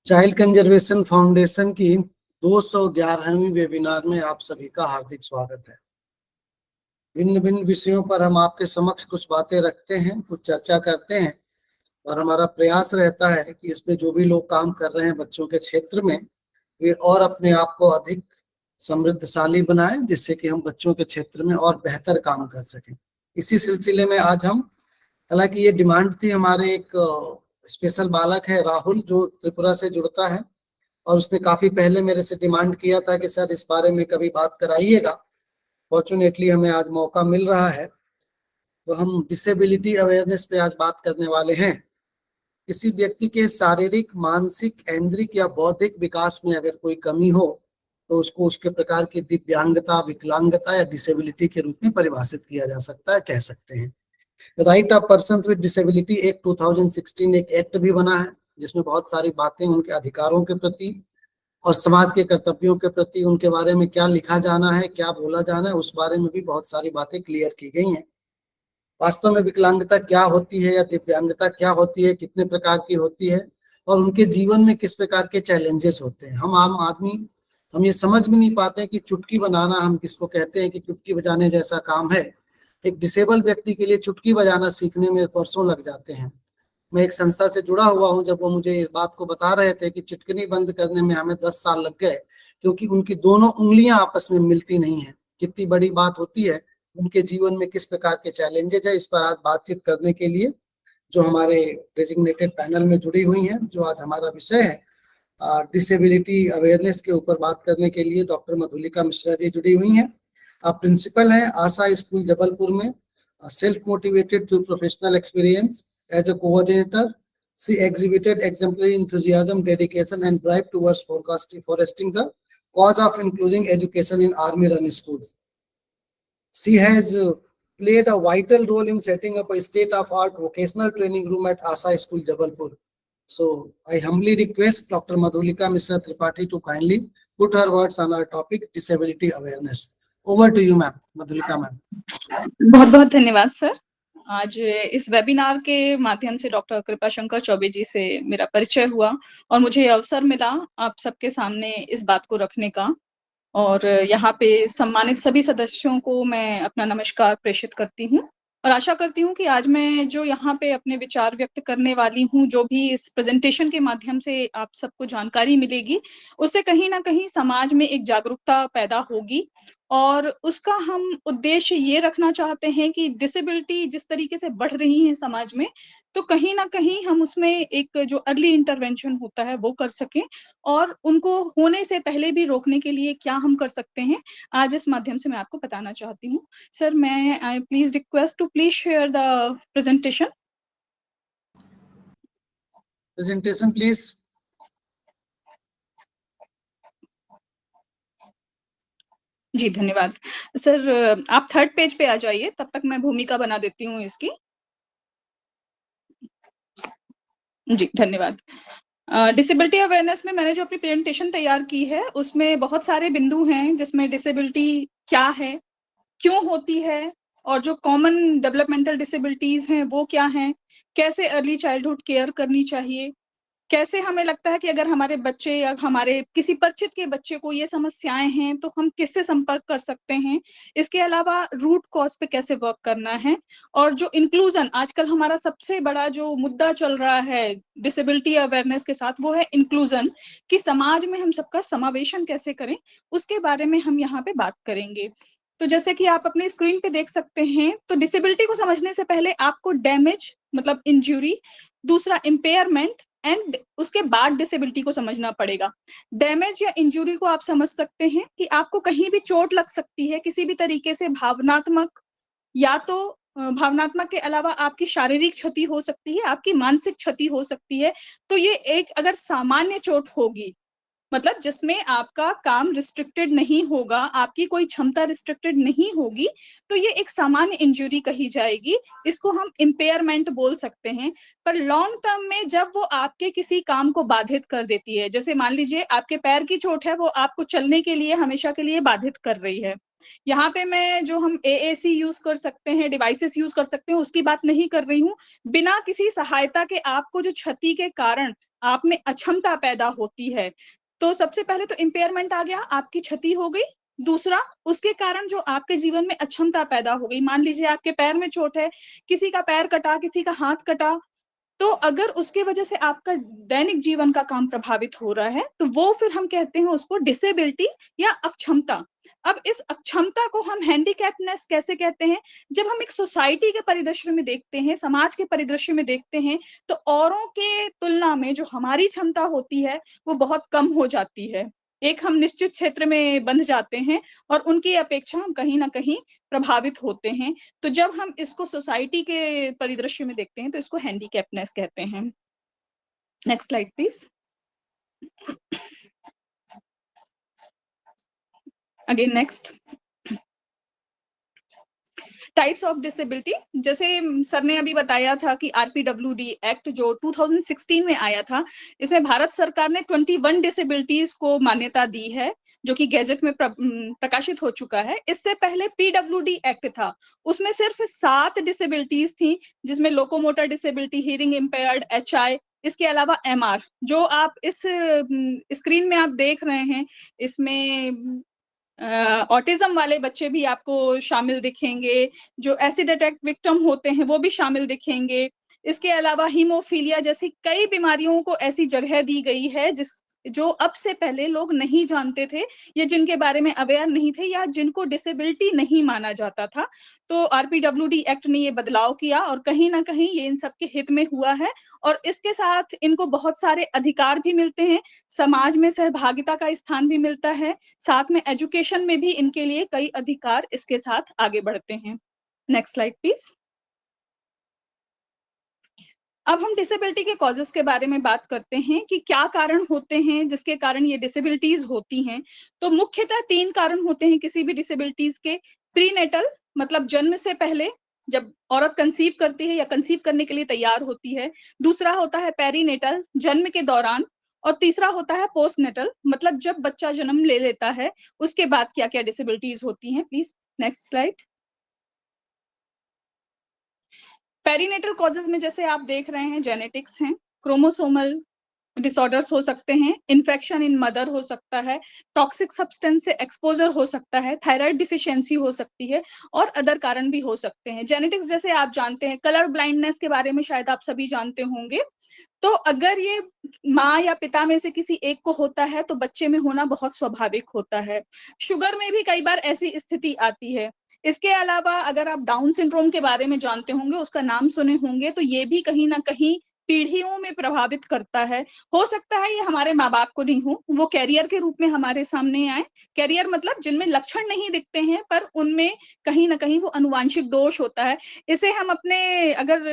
Child conservation foundation की 211वीं webinar में आप सभी का हार्दिक स्वागत है। भिन्न भिन्न विषयों पर हम आपके समक्ष कुछ बातें रखते हैं, कुछ चर्चा करते हैं और हमारा प्रयास रहता है कि इसमें जो भी लोग काम कर रहे हैं बच्चों के क्षेत्र में, वे और अपने आप को अधिक समृद्धशाली बनाएं, जिससे कि हम बच्चों के क्षेत्र में और बेहतर काम कर सकें। इसी सिलसिले में आज हम, हालांकि ये डिमांड थी, हमारे एक स्पेशल बालक है राहुल, जो त्रिपुरा से जुड़ता है और उसने काफी पहले मेरे से डिमांड किया था कि सर इस बारे में कभी बात कराइएगा। फॉर्चुनेटली हमें आज मौका मिल रहा है, तो हम डिसेबिलिटी अवेयरनेस पे आज बात करने वाले हैं। किसी व्यक्ति के शारीरिक, मानसिक, ऐंद्रिक या बौद्धिक विकास में अगर कोई कमी हो तो उसको उसके प्रकार की दिव्यांगता, विकलांगता या डिसेबिलिटी के रूप में परिभाषित किया जा सकता है, कह सकते हैं। Right of person with disability act 2016 एक एक्ट भी बना है, जिसमें बहुत सारी बातें उनके अधिकारों के प्रति और समाज के कर्तव्यों के प्रति, उनके बारे में क्या लिखा जाना है, क्या बोला जाना है, उस बारे में भी बहुत सारी बातें क्लियर की गई हैं। वास्तव में विकलांगता क्या होती है या दिव्यांगता क्या होती है, कितने प्रकार की होती है और उनके जीवन में किस प्रकार के चैलेंजेस होते हैं। हम आम आदमी हम ये समझ भी नहीं पाते कि चुटकी बनाना हम किसको कहते हैं कि चुटकी बजाने जैसा काम है। एक डिसेबल व्यक्ति के लिए चुटकी बजाना सीखने में वर्षों लग जाते हैं। मैं एक संस्था से जुड़ा हुआ हूं, जब वो मुझे इस बात को बता रहे थे कि चिटकनी बंद करने में हमें 10 साल लग गए, क्योंकि उनकी दोनों उंगलियां आपस में मिलती नहीं है। कितनी बड़ी बात होती है, उनके जीवन में किस प्रकार के चैलेंजेस है, इस पर आज बातचीत करने के लिए जो हमारे डेजिग्नेटेड पैनल में जुड़ी हुई हैं, जो आज हमारा विषय है डिसेबिलिटी अवेयरनेस के ऊपर बात करने के लिए डॉक्टर मधुलिका मिश्रा जी जुड़ी हुई हैं। आप प्रिंसिपल हैं आशा स्कूल जबलपुर में, self motivated through professional experience as a coordinator. She exhibited exemplary enthusiasm, dedication, and drive towards foresting the cause of including education in army-run schools. She has played a vital role in setting up a state-of-art vocational training room at Asa School, Jabalpur. So I humbly request Dr. Madhulika Mishra Tripathi to kindly put her words on our topic, disability awareness. Over to you, ma'am. Madhulika ma'am. बहुत बहुत धन्यवाद sir. आज इस webinar के माध्यम से doctor Kripashankar Choubey जी से मेरा परिचय हुआ और मुझे अवसर मिला आप सबके सामने इस बात को रखने का, और यहाँ पे सम्मानित सभी सदस्यों को मैं अपना नमस्कार प्रेषित करती हूँ और आशा करती हूँ कि आज मैं जो यहाँ पे अपने विचार व्यक्त करने वाली हूँ, जो भी इस प्रेजेंटेशन के माध्यम से आप सबको जानकारी मिलेगी, उससे कहीं ना कहीं समाज में एक जागरूकता पैदा होगी। और उसका हम उद्देश्य ये रखना चाहते हैं कि डिसेबिलिटी जिस तरीके से बढ़ रही है समाज में, तो कहीं ना कहीं हम उसमें एक जो अर्ली इंटरवेंशन होता है वो कर सकें और उनको होने से पहले भी रोकने के लिए क्या हम कर सकते हैं, आज इस माध्यम से मैं आपको बताना चाहती हूँ। सर, मैं I please request to please share the presentation. Presentation please. जी धन्यवाद सर। आप थर्ड पेज पे आ जाइए, तब तक मैं भूमिका बना देती हूँ इसकी। जी धन्यवाद। डिसेबिलिटी अवेयरनेस में मैंने जो अपनी प्रेजेंटेशन तैयार की है उसमें बहुत सारे बिंदु हैं, जिसमें डिसेबिलिटी क्या है, क्यों होती है, और जो कॉमन डेवलपमेंटल डिसेबिलिटीज हैं वो क्या हैं, कैसे अर्ली चाइल्डहुड केयर करनी चाहिए, कैसे हमें लगता है कि अगर हमारे बच्चे या हमारे किसी परिचित के बच्चे को ये समस्याएं हैं तो हम किससे संपर्क कर सकते हैं, इसके अलावा रूट कॉज पे कैसे वर्क करना है, और जो इंक्लूजन आजकल हमारा सबसे बड़ा जो मुद्दा चल रहा है डिसेबिलिटी अवेयरनेस के साथ, वो है इंक्लूजन, कि समाज में हम सबका समावेशन कैसे करें, उसके बारे में हम यहाँ पे बात करेंगे। तो जैसे कि आप अपने स्क्रीन पे देख सकते हैं, तो डिसेबिलिटी को समझने से पहले आपको डैमेज मतलब इंजरी, दूसरा इम्पेयरमेंट एंड उसके बाद डिसेबिलिटी को समझना पड़ेगा। डैमेज या इंजुरी को आप समझ सकते हैं कि आपको कहीं भी चोट लग सकती है किसी भी तरीके से, भावनात्मक, या तो भावनात्मक के अलावा आपकी शारीरिक क्षति हो सकती है, आपकी मानसिक क्षति हो सकती है। तो ये एक अगर सामान्य चोट होगी, मतलब जिसमें आपका काम रिस्ट्रिक्टेड नहीं होगा, आपकी कोई क्षमता रिस्ट्रिक्टेड नहीं होगी, तो ये एक सामान्य इंजरी कही जाएगी, इसको हम इम्पेयरमेंट बोल सकते हैं। पर लॉन्ग टर्म में जब वो आपके किसी काम को बाधित कर देती है, जैसे मान लीजिए आपके पैर की चोट है, वो आपको चलने के लिए हमेशा के लिए बाधित कर रही है, यहाँ पे मैं जो हम AAC यूज कर सकते हैं, डिवाइसेस यूज कर सकते हैं, उसकी बात नहीं कर रही हूँ। बिना किसी सहायता के आपको जो क्षति के कारण आप में अक्षमता पैदा होती है, तो सबसे पहले तो इम्पेयरमेंट आ गया, आपकी क्षति हो गई। दूसरा, उसके कारण जो आपके जीवन में अक्षमता पैदा हो गई, मान लीजिए आपके पैर में चोट है, किसी का पैर कटा, किसी का हाथ कटा, तो अगर उसके वजह से आपका दैनिक जीवन का काम प्रभावित हो रहा है, तो वो फिर हम कहते हैं उसको डिसेबिलिटी या अक्षमता। अब इस अक्षमता को हम हैंडीकैप्डनेस कैसे कहते हैं? जब हम एक सोसाइटी के परिदृश्य में देखते हैं, समाज के परिदृश्य में देखते हैं, तो औरों के तुलना में जो हमारी क्षमता होती है, वो बहुत कम हो जाती है। एक हम निश्चित क्षेत्र में बंध जाते हैं और उनकी अपेक्षा हम कहीं न कहीं प्रभावित होते हैं। तो जब हम इसको सोसाइटी के परिदृश्य में देखते हैं, तो इसको हैंडीकैप्डनेस कहते हैं। Next slide please. Again next, types of disability. जैसे सर ने अभी बताया था कि आरपीडब्ल्यूडी एक्ट जो 2016 में आया था, इसमें भारत सरकार ने 21 डिसेबिलिटीज को मान्यता दी है, जो कि गैजेट में प्रकाशित हो चुका है। इससे पहले पीडब्ल्यूडी एक्ट था, उसमें सिर्फ 7 डिसेबिलिटीज थी, जिसमें locomotor disability, hearing impaired, HI, इसके अलावा MR। जो आप इस स्क्रीन में आप देख रहे हैं, इसमें ऑटिज्म वाले बच्चे भी आपको शामिल दिखेंगे, जो एसिड अटैक विक्टिम होते हैं वो भी शामिल दिखेंगे। इसके अलावा हीमोफीलिया जैसी कई बीमारियों को ऐसी जगह दी गई है जो अब से पहले लोग नहीं जानते थे, या जिनके बारे में अवेयर नहीं थे, या जिनको डिसेबिलिटी नहीं माना जाता था। तो आरपीडब्ल्यूडी एक्ट ने ये बदलाव किया और कहीं ना कहीं ये इन सबके हित में हुआ है, और इसके साथ इनको बहुत सारे अधिकार भी मिलते हैं, समाज में सहभागिता का स्थान भी मिलता है, साथ में एजुकेशन में भी इनके लिए कई अधिकार इसके साथ आगे बढ़ते हैं। Next slide please. अब हम डिसेबिलिटी के कॉजेस के बारे में बात करते हैं कि क्या कारण होते हैं जिसके कारण ये डिसेबिलिटीज होती हैं। तो मुख्यतः 3 कारण होते हैं किसी भी डिसेबिलिटीज के। प्रीनेटल, मतलब जन्म से पहले, जब औरत कंसीव करती है या कंसीव करने के लिए तैयार होती है। दूसरा होता है पेरीनेटल, जन्म के दौरान। और तीसरा होता है पोस्टनेटल, मतलब जब बच्चा जन्म ले लेता है उसके बाद क्या क्या डिसेबिलिटीज होती हैं। Please next slide. Perinatal causes में जैसे आप देख रहे हैं, जेनेटिक्स हैं, क्रोमोसोमल डिसऑर्डर्स हो सकते हैं, इन्फेक्शन इन मदर हो सकता है, टॉक्सिक सब्सटेंस से एक्सपोजर हो सकता है, थायराइड डिफिशियंसी हो सकती है, और अदर कारण भी हो सकते हैं। जेनेटिक्स जैसे आप जानते हैं, कलर ब्लाइंडनेस के बारे में शायद आप सभी जानते होंगे। तो अगर ये माँ या पिता में से किसी एक को होता है तो बच्चे में होना बहुत स्वाभाविक होता है। शुगर में भी कई बार ऐसी स्थिति आती है। इसके अलावा अगर आप डाउन सिंड्रोम के बारे में जानते होंगे, उसका नाम सुने होंगे, तो ये भी कहीं ना कहीं पीढ़ियों में प्रभावित करता है। हो सकता है ये हमारे माँ बाप को नहीं हो, वो कैरियर के रूप में हमारे सामने आए। कैरियर मतलब जिनमें लक्षण नहीं दिखते हैं पर उनमें कहीं ना कहीं वो अनुवांशिक दोष होता है। इसे हम अपने अगर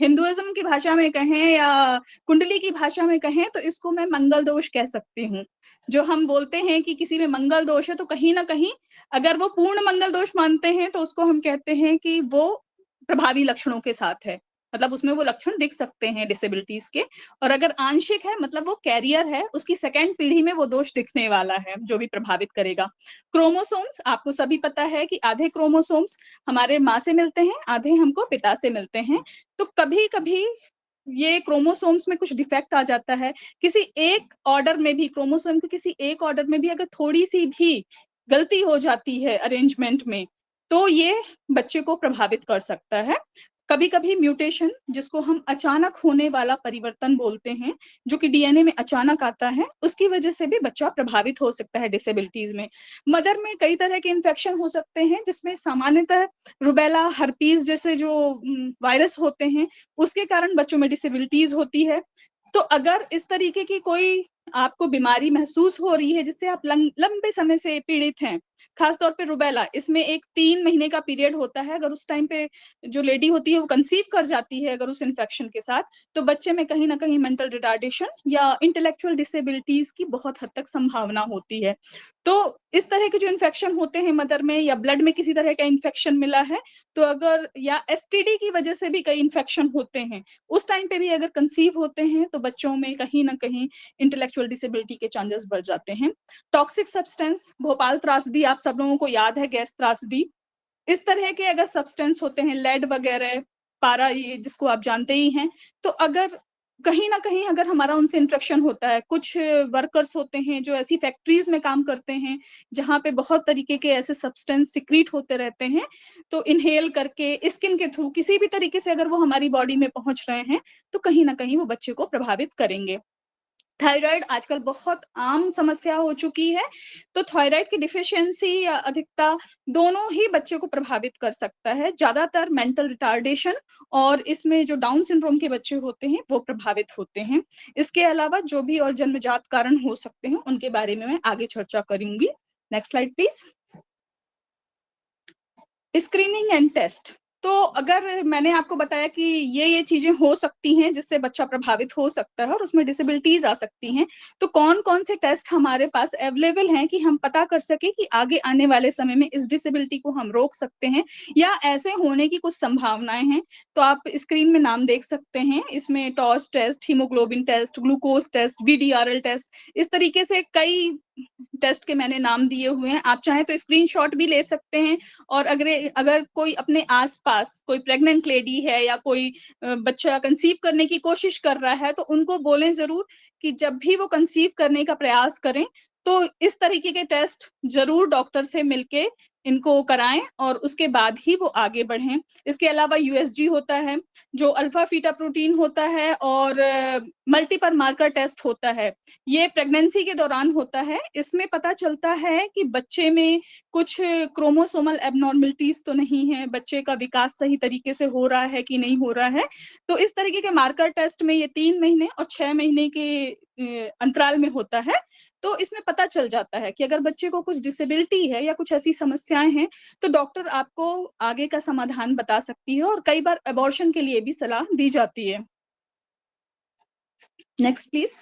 हिंदुइज्म की भाषा में कहें या कुंडली की भाषा में कहें तो इसको मैं मंगल दोष कह सकती हूँ। जो हम बोलते हैं कि किसी में मंगल दोष है, तो कहीं ना कहीं अगर वो पूर्ण मंगल दोष मानते हैं तो उसको हम कहते हैं कि वो प्रभावी लक्षणों के साथ है, मतलब उसमें वो लक्षण दिख सकते हैं डिसेबिलिटीज के। और अगर आंशिक है, मतलब वो कैरियर है, उसकी सेकेंड पीढ़ी में वो दोष दिखने वाला है जो भी प्रभावित करेगा। क्रोमोसोम्स, आपको सभी पता है कि आधे क्रोमोसोम्स हमारे माँ से मिलते हैं, आधे हमको पिता से मिलते हैं। तो कभी कभी ये क्रोमोसोम्स में कुछ डिफेक्ट आ जाता है, किसी एक ऑर्डर में भी, क्रोमोसोम के किसी एक ऑर्डर में भी अगर थोड़ी सी भी गलती हो जाती है अरेंजमेंट में, तो ये बच्चे को प्रभावित कर सकता है। कभी कभी म्यूटेशन, जिसको हम अचानक होने वाला परिवर्तन बोलते हैं, जो कि डीएनए में अचानक आता है, उसकी वजह से भी बच्चा प्रभावित हो सकता है डिसेबिलिटीज में। मदर में कई तरह के इन्फेक्शन हो सकते हैं, जिसमें सामान्यतः रुबेला, हर्पीज जैसे जो वायरस होते हैं, उसके कारण बच्चों में डिसेबिलिटीज होती है। तो अगर इस तरीके की कोई आपको बीमारी महसूस हो रही है जिससे आप लंबे समय से पीड़ित हैं, खासतौर पे रुबेला, इसमें एक 3 महीने का पीरियड होता है। अगर उस टाइम पे जो लेडी होती है वो कंसीव कर जाती है अगर उस इन्फेक्शन के साथ, तो बच्चे में कहीं ना कहीं मेंटल रिटार्डेशन या इंटेलेक्चुअल डिसेबिलिटीज की बहुत हद तक संभावना होती है। तो इस तरह के जो इन्फेक्शन होते हैं मदर में, या ब्लड में किसी तरह का इन्फेक्शन मिला है, तो अगर, या एसटीडी की वजह से भी कई इन्फेक्शन होते हैं, उस टाइम पे भी अगर कंसीव होते हैं तो बच्चों में कहीं ना कहीं इंटेलेक्चुअल डिसेबिलिटी के चांसेस बढ़ जाते हैं। टॉक्सिक सब्सटेंस, भोपाल त्रासदी आप सब लोगों को याद है गैस त्रासदी। इस तरह के अगर सब्सटेंस होते हैं, लेड वगैरह, पारा, ये जिसको आप जानते ही हैं, तो अगर कहीं न कहीं अगर हमारा उनसे इंटरेक्शन होता है, कुछ वर्कर्स होते हैं जो ऐसी फैक्ट्रीज़ में काम करते हैं, जहाँ पे बहुत तरीके के ऐसे सब्सटेंस सिक्रीट होते रहते हैं, तो इन्हेल करके, स्किन के थ्रू किसी भी तरीके से अगर वो हमारी बॉडी में पहुँच रहे हैं, तो कहीं न कहीं वो बच्चे को प्रभावित करेंगे। थायराइड आजकल बहुत आम समस्या हो चुकी है, तो थायराइड की डिफिशियंसी या अधिकता दोनों ही बच्चे को प्रभावित कर सकता है। ज़्यादातर मेंटल रिटार्डेशन और इसमें जो डाउन सिंड्रोम के बच्चे होते हैं, वो प्रभावित होते हैं। इसके अलावा जो भी और जन्मजात कारण हो सकते हैं, उनके बारे में मैं आगे चर्चा करूँगी। Next slide please. Screening and test. तो अगर मैंने आपको बताया कि ये चीज़ें हो सकती हैं जिससे बच्चा प्रभावित हो सकता है और उसमें डिसेबिलिटीज़ आ सकती हैं, तो कौन-कौन से टेस्ट हमारे पास अवेलेबल हैं कि हम पता कर सकें कि आगे आने वाले समय में इस डिसेबिलिटी को हम रोक सकते हैं या ऐसे होने की कुछ संभावनाएँ हैं। तो आप स्क्रीन में नाम देख सकते हैं, इसमें टॉस test, haemoglobin test, glucose test, VDRL test, इस तरीके से कई टेस्ट के मैंने नाम दिए हुए हैं। आप चाहें तो स्क्रीनशॉट भी ले सकते हैं और अगर कोई अपने आस-पास कोई प्रेग्नेंट लेडी है या कोई बच्चा कंसीव करने की कोशिश कर रहा है, तो उनको बोलें ज़रूर कि जब भी वो कंसीव करने का प्रयास करें, तो इस तरीके के टेस्ट ज़रूर डॉक्टर से मिलके इनको कराएँ और उसके बाद ही वो आगे बढ़ें। इसके अलावा यूएसजी होता है, जो अल्फा बीटा प्रोटीन होता है और मल्टीपल मार्कर टेस्ट होता है। ये प्रेगनेंसी के दौरान होता है। इसमें पता चलता है कि बच्चे में कुछ क्रोमोसोमल एब्नॉर्मलिटीज़ तो नहीं है, बच्चे का विकास सही तरीके से हो रहा है कि नहीं हो रहा है। तो इस तरीके के मार्कर टेस्ट में ये 3 महीने और 6 महीने के अंतराल में होता है। तो इसमें पता चल जाता है कि अगर बच्चे को कुछ डिसेबिलिटी है या कुछ ऐसी समस्याएँ हैं, तो डॉक्टर आपको आगे का समाधान बता सकती है और कई बार अबॉर्शन के लिए भी सलाह दी जाती है। Next please.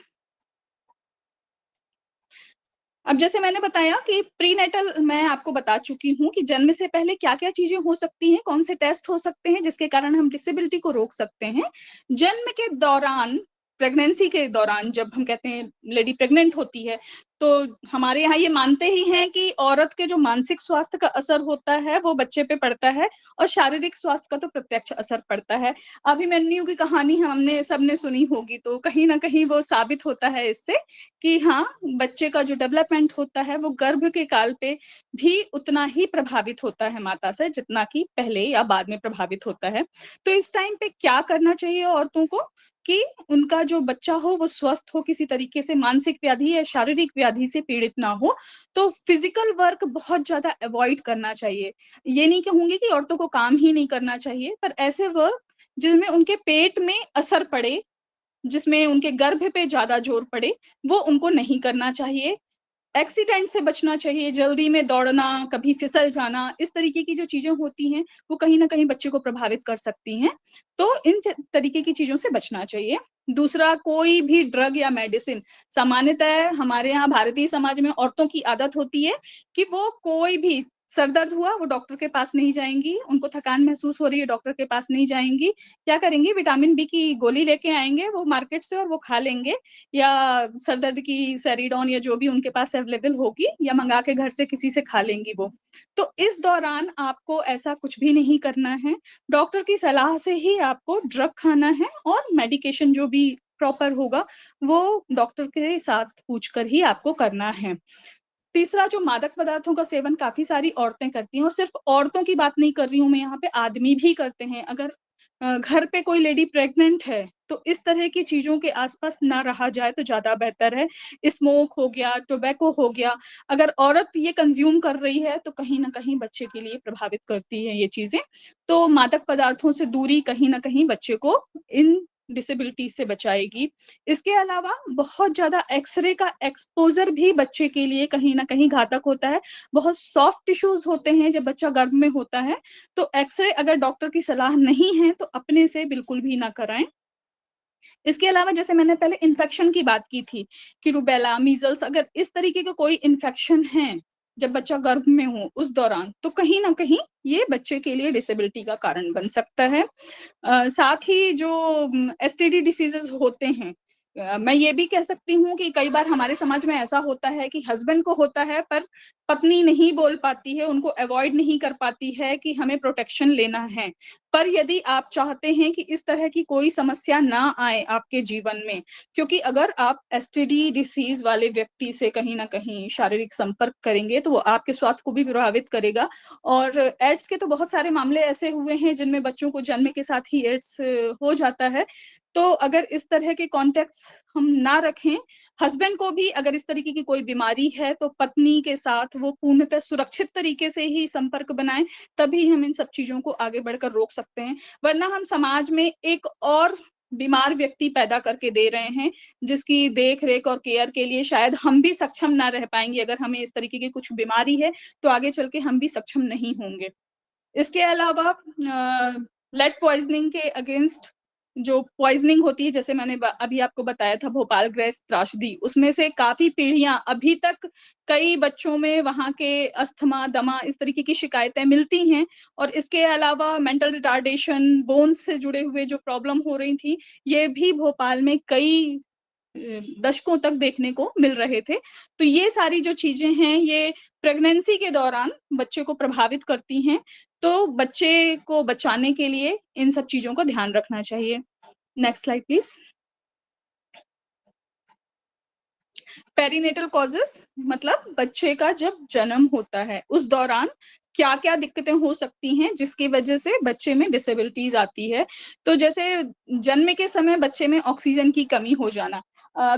अब जैसे मैंने बताया कि प्रीनेटल मैं आपको बता चुकी हूँ कि जन्म से पहले क्या-क्या चीज़ें हो सकती हैं, कौन से टेस्ट हो सकते हैं जिसके कारण हम डिसेबिलिटी को रोक सकते हैं। जन्म के दौरान, प्रेगनेंसी के दौरान जब हम कहते हैं लेडी प्रेग्नेंट होती है, तो हमारे यहाँ ये मानते ही हैं कि औरत के जो मानसिक स्वास्थ्य का असर होता है, वो बच्चे पे पड़ता है और शारीरिक स्वास्थ्य का तो प्रत्यक्ष असर पड़ता है। अभिमन्यु की कहानी हमने सबने सुनी होगी, तो कहीं न कहीं वो साबित होता है इससे कि हाँ, बच्चे का जो डेवलपमेंट होता है वो गर्भ के काल पे भी उतना ही प्रभावित होता है माता से जितना कि पहले या बाद में प्रभावित होता है। तो इस टाइम पे क्या करना चाहिए औरतों को कि उनका जो बच्चा हो वो स्वस्थ हो, किसी तरीके से मानसिक व्याधि या शारीरिक व्याधि से पीड़ित ना हो, तो फिजिकल वर्क बहुत ज़्यादा अवॉइड करना चाहिए। ये नहीं कहूँगी कि औरतों को काम ही नहीं करना चाहिए, पर ऐसे वर्क जिनमें उनके पेट में असर पड़े, जिसमें उनके गर्भ पे ज़्यादा ज़ोर पड़े, वो उनको नहीं करना चाहिए। एक्सीडेंट से बचना चाहिए, जल्दी में दौड़ना, कभी फिसल जाना, इस तरीके की जो चीज़ें होती हैं, वो कहीं न कहीं बच्चे को प्रभावित कर सकती हैं। तो इन तरीके की चीज़ों से बचना चाहिए। दूसरा, कोई भी ड्रग या मेडिसिन, सामान्यतः हमारे यहाँ भारतीय समाज में औरतों की आदत होती है कि वो कोई भी सर दर्द हुआ, वो डॉक्टर के पास नहीं जाएँगी, उनको थकान महसूस हो रही है, डॉक्टर के पास नहीं जाएँगी। क्या करेंगी, विटामिन बी की गोली लेके आएँगे वो मार्केट से और वो खा लेंगे या सर दर्द की सेरिडॉन या जो भी उनके पास अवेलेबल होगी या मंगा के घर से किसी से खा लेंगी वो। तो इस दौरान आपको ऐसा कुछ भी नहीं करना है। डॉक्टर की सलाह से ही आपको ड्रग खाना है और मेडिकेशन जो भी प्रॉपर होगा, वो डॉक्टर के साथ पूछकर ही आपको करना है। तीसरा, जो मादक पदार्थों का सेवन काफ़ी सारी औरतें करती हैं और सिर्फ़ औरतों की बात नहीं कर रही हूँ मैं यहाँ पे, आदमी भी करते हैं। अगर घर पे कोई लेडी प्रेग्नेंट है, तो इस तरह की चीज़ों के आस-पास ना रहा जाए तो ज़्यादा बेहतर है। स्मोक हो गया, टोबैको हो गया, अगर औरत ये कंज़्यूम कर रही है, तो कहीं न कहीं बच्चे के लिए प्रभावित करती है ये चीज़ें। तो मादक पदार्थों से दूरी कहीं न कहीं बच्चे को इन डिसेबिलिटी से बचाएगी। इसके अलावा बहुत ज़्यादा एक्स-रे का एक्सपोज़र भी बच्चे के लिए कहीं न कहीं घातक होता है। बहुत सॉफ्ट टिश्यूज़ होते हैं जब बच्चा गर्भ में होता है, तो एक्स-रे अगर डॉक्टर की सलाह नहीं है, तो अपने से बिल्कुल भी ना कराएँ। इसके अलावा जैसे मैंने पहले इन्फेक्शन की बात की थी कि रूबेला, मीज़ल्स, अगर इस तरीके का कोई इन्फेक्शन है, जब बच्चा गर्भ में हो उस दौरान, तो कहीं न कहीं ये बच्चे के लिए डिसेबिलिटी का कारण बन सकता है। साथ ही जो एसटीडी डिसीज़ेज़ होते हैं, मैं ये भी कह सकती हूँ कि कई बार हमारे समाज में ऐसा होता है कि हस्बैंड को होता है पर पत्नी नहीं बोल पाती है, उनको अवॉइड नहीं कर पाती है कि हमें प्रोटेक्शन लेना है। पर यदि आप चाहते हैं कि इस तरह की कोई समस्या ना आए आपके जीवन में, क्योंकि अगर आप एसटीडी डिसीज़ वाले व्यक्ति से कहीं न कहीं शारीरिक संपर्क करेंगे, तो वो आपके स्वास्थ्य को भी प्रभावित करेगा। और एड्स के तो बहुत सारे मामले ऐसे हुए हैं जिनमें बच्चों को जन्म के साथ ही एड्स हो जाता है। तो अगर इस तरह के कॉन्टैक्ट्स हम ना रखें, हस्बैंड को भी अगर इस तरीके की कोई बीमारी है, तो पत्नी के साथ वो पूर्णतः सुरक्षित तरीके से ही संपर्क बनाएँ, तभी हम इन सब चीज़ों को आगे बढ़कर रोक सकते हैं। वरना हम समाज में एक और बीमार व्यक्ति पैदा करके दे रहे हैं, जिसकी देख-रेख और केयर के लिए शायद हम भी सक्षम ना रह पाएँगे। अगर हमें इस तरीके की कुछ बीमारी है, तो आगे चल के हम भी सक्षम नहीं होंगे। इसके अलावा लेड पॉइज़निंग के अगेंस्ट जो पॉइज़निंग होती है, जैसे मैंने अभी आपको बताया था भोपाल गैस त्रासदी, उसमें से काफ़ी पीढ़ियाँ अभी तक कई बच्चों में वहाँ के अस्थमा, दमा इस तरीके की शिकायतें मिलती हैं। और इसके अलावा मेंटल रिटार्डेशन, बोन्स से जुड़े हुए जो प्रॉब्लम हो रही थी, ये भी भोपाल में कई दशकों तक देखने को मिल रहे थे। तो ये सारी जो चीज़ें हैं, ये प्रेगनेंसी के दौरान बच्चे को प्रभावित करती हैं, तो बच्चे को बचाने के लिए इन सब चीज़ों का ध्यान रखना चाहिए। Next slide please. Perinatal causes मतलब बच्चे का जब जन्म होता है, उस दौरान क्या-क्या दिक्कतें हो सकती हैं, जिसकी वजह से बच्चे में डिसेबिलिटीज़ आती है। तो जैसे जन्म के समय बच्चे में ऑक्सीजन की कमी हो जाना।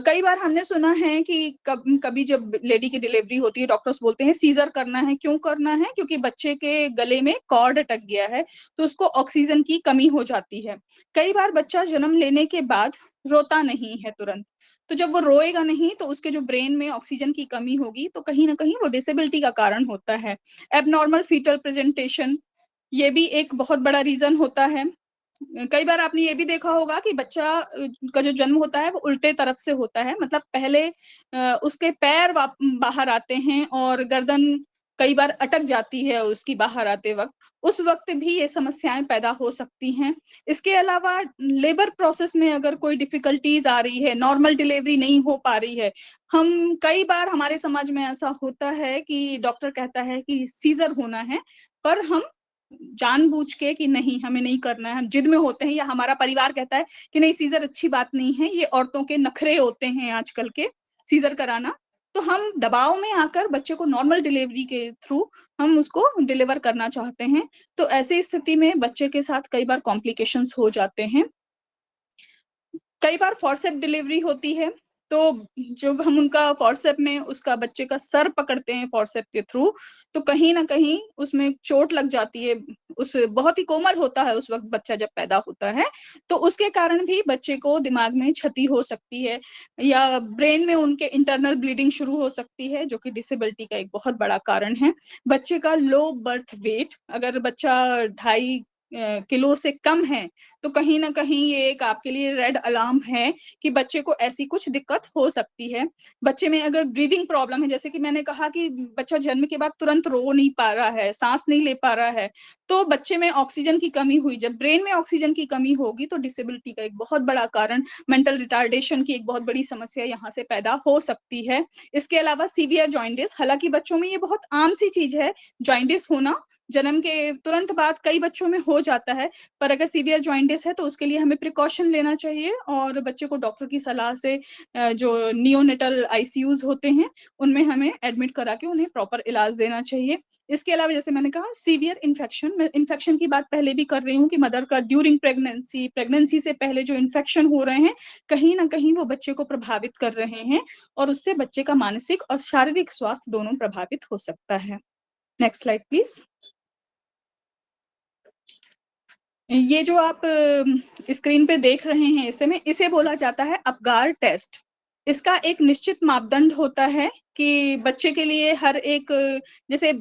कई बार हमने सुना है कि कभी जब लेडी की डिलीवरी होती है, डॉक्टर्स बोलते हैं सीज़र करना है, क्यों करना है? क्योंकि बच्चे के गले में कॉर्ड अटक गया है, तो उसको ऑक्सीजन की कमी हो जाती है। कई बार बच्चा जन्म लेने के बाद रोता नहीं है तुरंत। तो जब वो रोएगा नहीं, तो उसके जो ब्रेन में ऑक्सीजन की कमी होगी, तो कहीं न कहीं वो डिसेबिलिटी का कारण होता है। एब्नॉर्मल फीटल प्रेजेंटेशन, ये भी एक बहुत बड़ा रीज़न होता है। कई बार आपने ये भी देखा होगा कि बच्चा का जो जन्म होता है, वो उल्टे तरफ से होता है। मतलब पहले उसके पैर बाहर आते हैं और गर्दन कई बार अटक जाती है उसकी बाहर आते वक़्त। उस वक़्त भी ये समस्याएँ पैदा हो सकती हैं। इसके अलावा लेबर प्रोसेस में अगर कोई डिफ़िकल्टीज़ आ रही है, नॉर्मल डिलीवरी नहीं हो पा रही है, हम कई बार हमारे समाज में ऐसा होता है कि डॉक्टर कहता है कि सीज़र होना है, पर हम जानबूझ के कि नहीं हमें नहीं करना है, हम जिद में होते हैं या हमारा परिवार कहता है कि नहीं सीज़र अच्छी बात नहीं है, ये औरतों के नखरे होते हैं आजकल के सीज़र कराना। तो हम दबाव में आकर बच्चे को नॉर्मल डिलीवरी के थ्रू हम उसको डिलीवर करना चाहते हैं। तो ऐसी स्थिति में बच्चे के साथ कई बार कॉम्प्लिकेशंस हो जाते हैं। कई बार फॉरसेप्स डिलीवरी होती है, तो जब हम उनका फॉरसेप में उसका बच्चे का सर पकड़ते हैं फॉरसेप के थ्रू, तो कहीं न कहीं उसमें चोट लग जाती है। उस बहुत ही कोमल होता है उस वक़्त बच्चा जब पैदा होता है, तो उसके कारण भी बच्चे को दिमाग में क्षति हो सकती है या ब्रेन में उनके इंटरनल ब्लीडिंग शुरू हो सकती है, जो कि डिसेबिलिटी का एक बहुत बड़ा कारण है। बच्चे का लो बर्थ वेट, अगर बच्चा 2.5 किलो से कम है, तो कहीं न कहीं ये एक आपके लिए रेड अलार्म है कि बच्चे को ऐसी कुछ दिक्कत हो सकती है। बच्चे में अगर ब्रीथिंग प्रॉब्लम है, जैसे कि मैंने कहा कि बच्चा जन्म के बाद तुरंत रो नहीं पा रहा है, साँस नहीं ले पा रहा है, तो बच्चे में ऑक्सीजन की कमी हुई। जब ब्रेन में ऑक्सीजन की कमी होगी, तो डिसेबिलिटी का एक बहुत बड़ा कारण, मेंटल रिटार्डेशन की एक बहुत बड़ी समस्या यहाँ से पैदा हो सकती है। इसके अलावा सीवियर जॉन्डिस, हालाँकि बच्चों में ये बहुत आम सी चीज़ है, जॉन्डिस होना, जन्म के तुरंत बाद कई बच्चों में हो जाता है। पर अगर सीवियर जॉन्डिस है, तो उसके लिए हमें प्रिकॉशन लेना चाहिए और बच्चे को डॉक्टर की सलाह से जो नियोनेटल आईसीयूज़ होते हैं, उनमें हमें एडमिट करा के उन्हें प्रॉपर इलाज देना चाहिए। इसके अलावा जैसे मैंने कहा सीवियर इन्फेक्शन, मैं इन्फेक्शन की बात पहले भी कर रही हूँ कि मदर का ड्यूरिंग प्रेगनेंसी, प्रेगनेंसी से पहले जो इन्फेक्शन हो रहे हैं, कहीं न कहीं वो बच्चे को प्रभावित कर रहे हैं और उससे बच्चे का मानसिक और शारीरिक स्वास्थ्य दोनों प्रभावित हो सकता है। Next slide please. ये जो आप स्क्रीन पे देख रहे हैं इसे बोला जाता है अपगार टेस्ट। इसका एक निश्चित मापदंड होता है कि बच्चे के लिए हर एक जैसे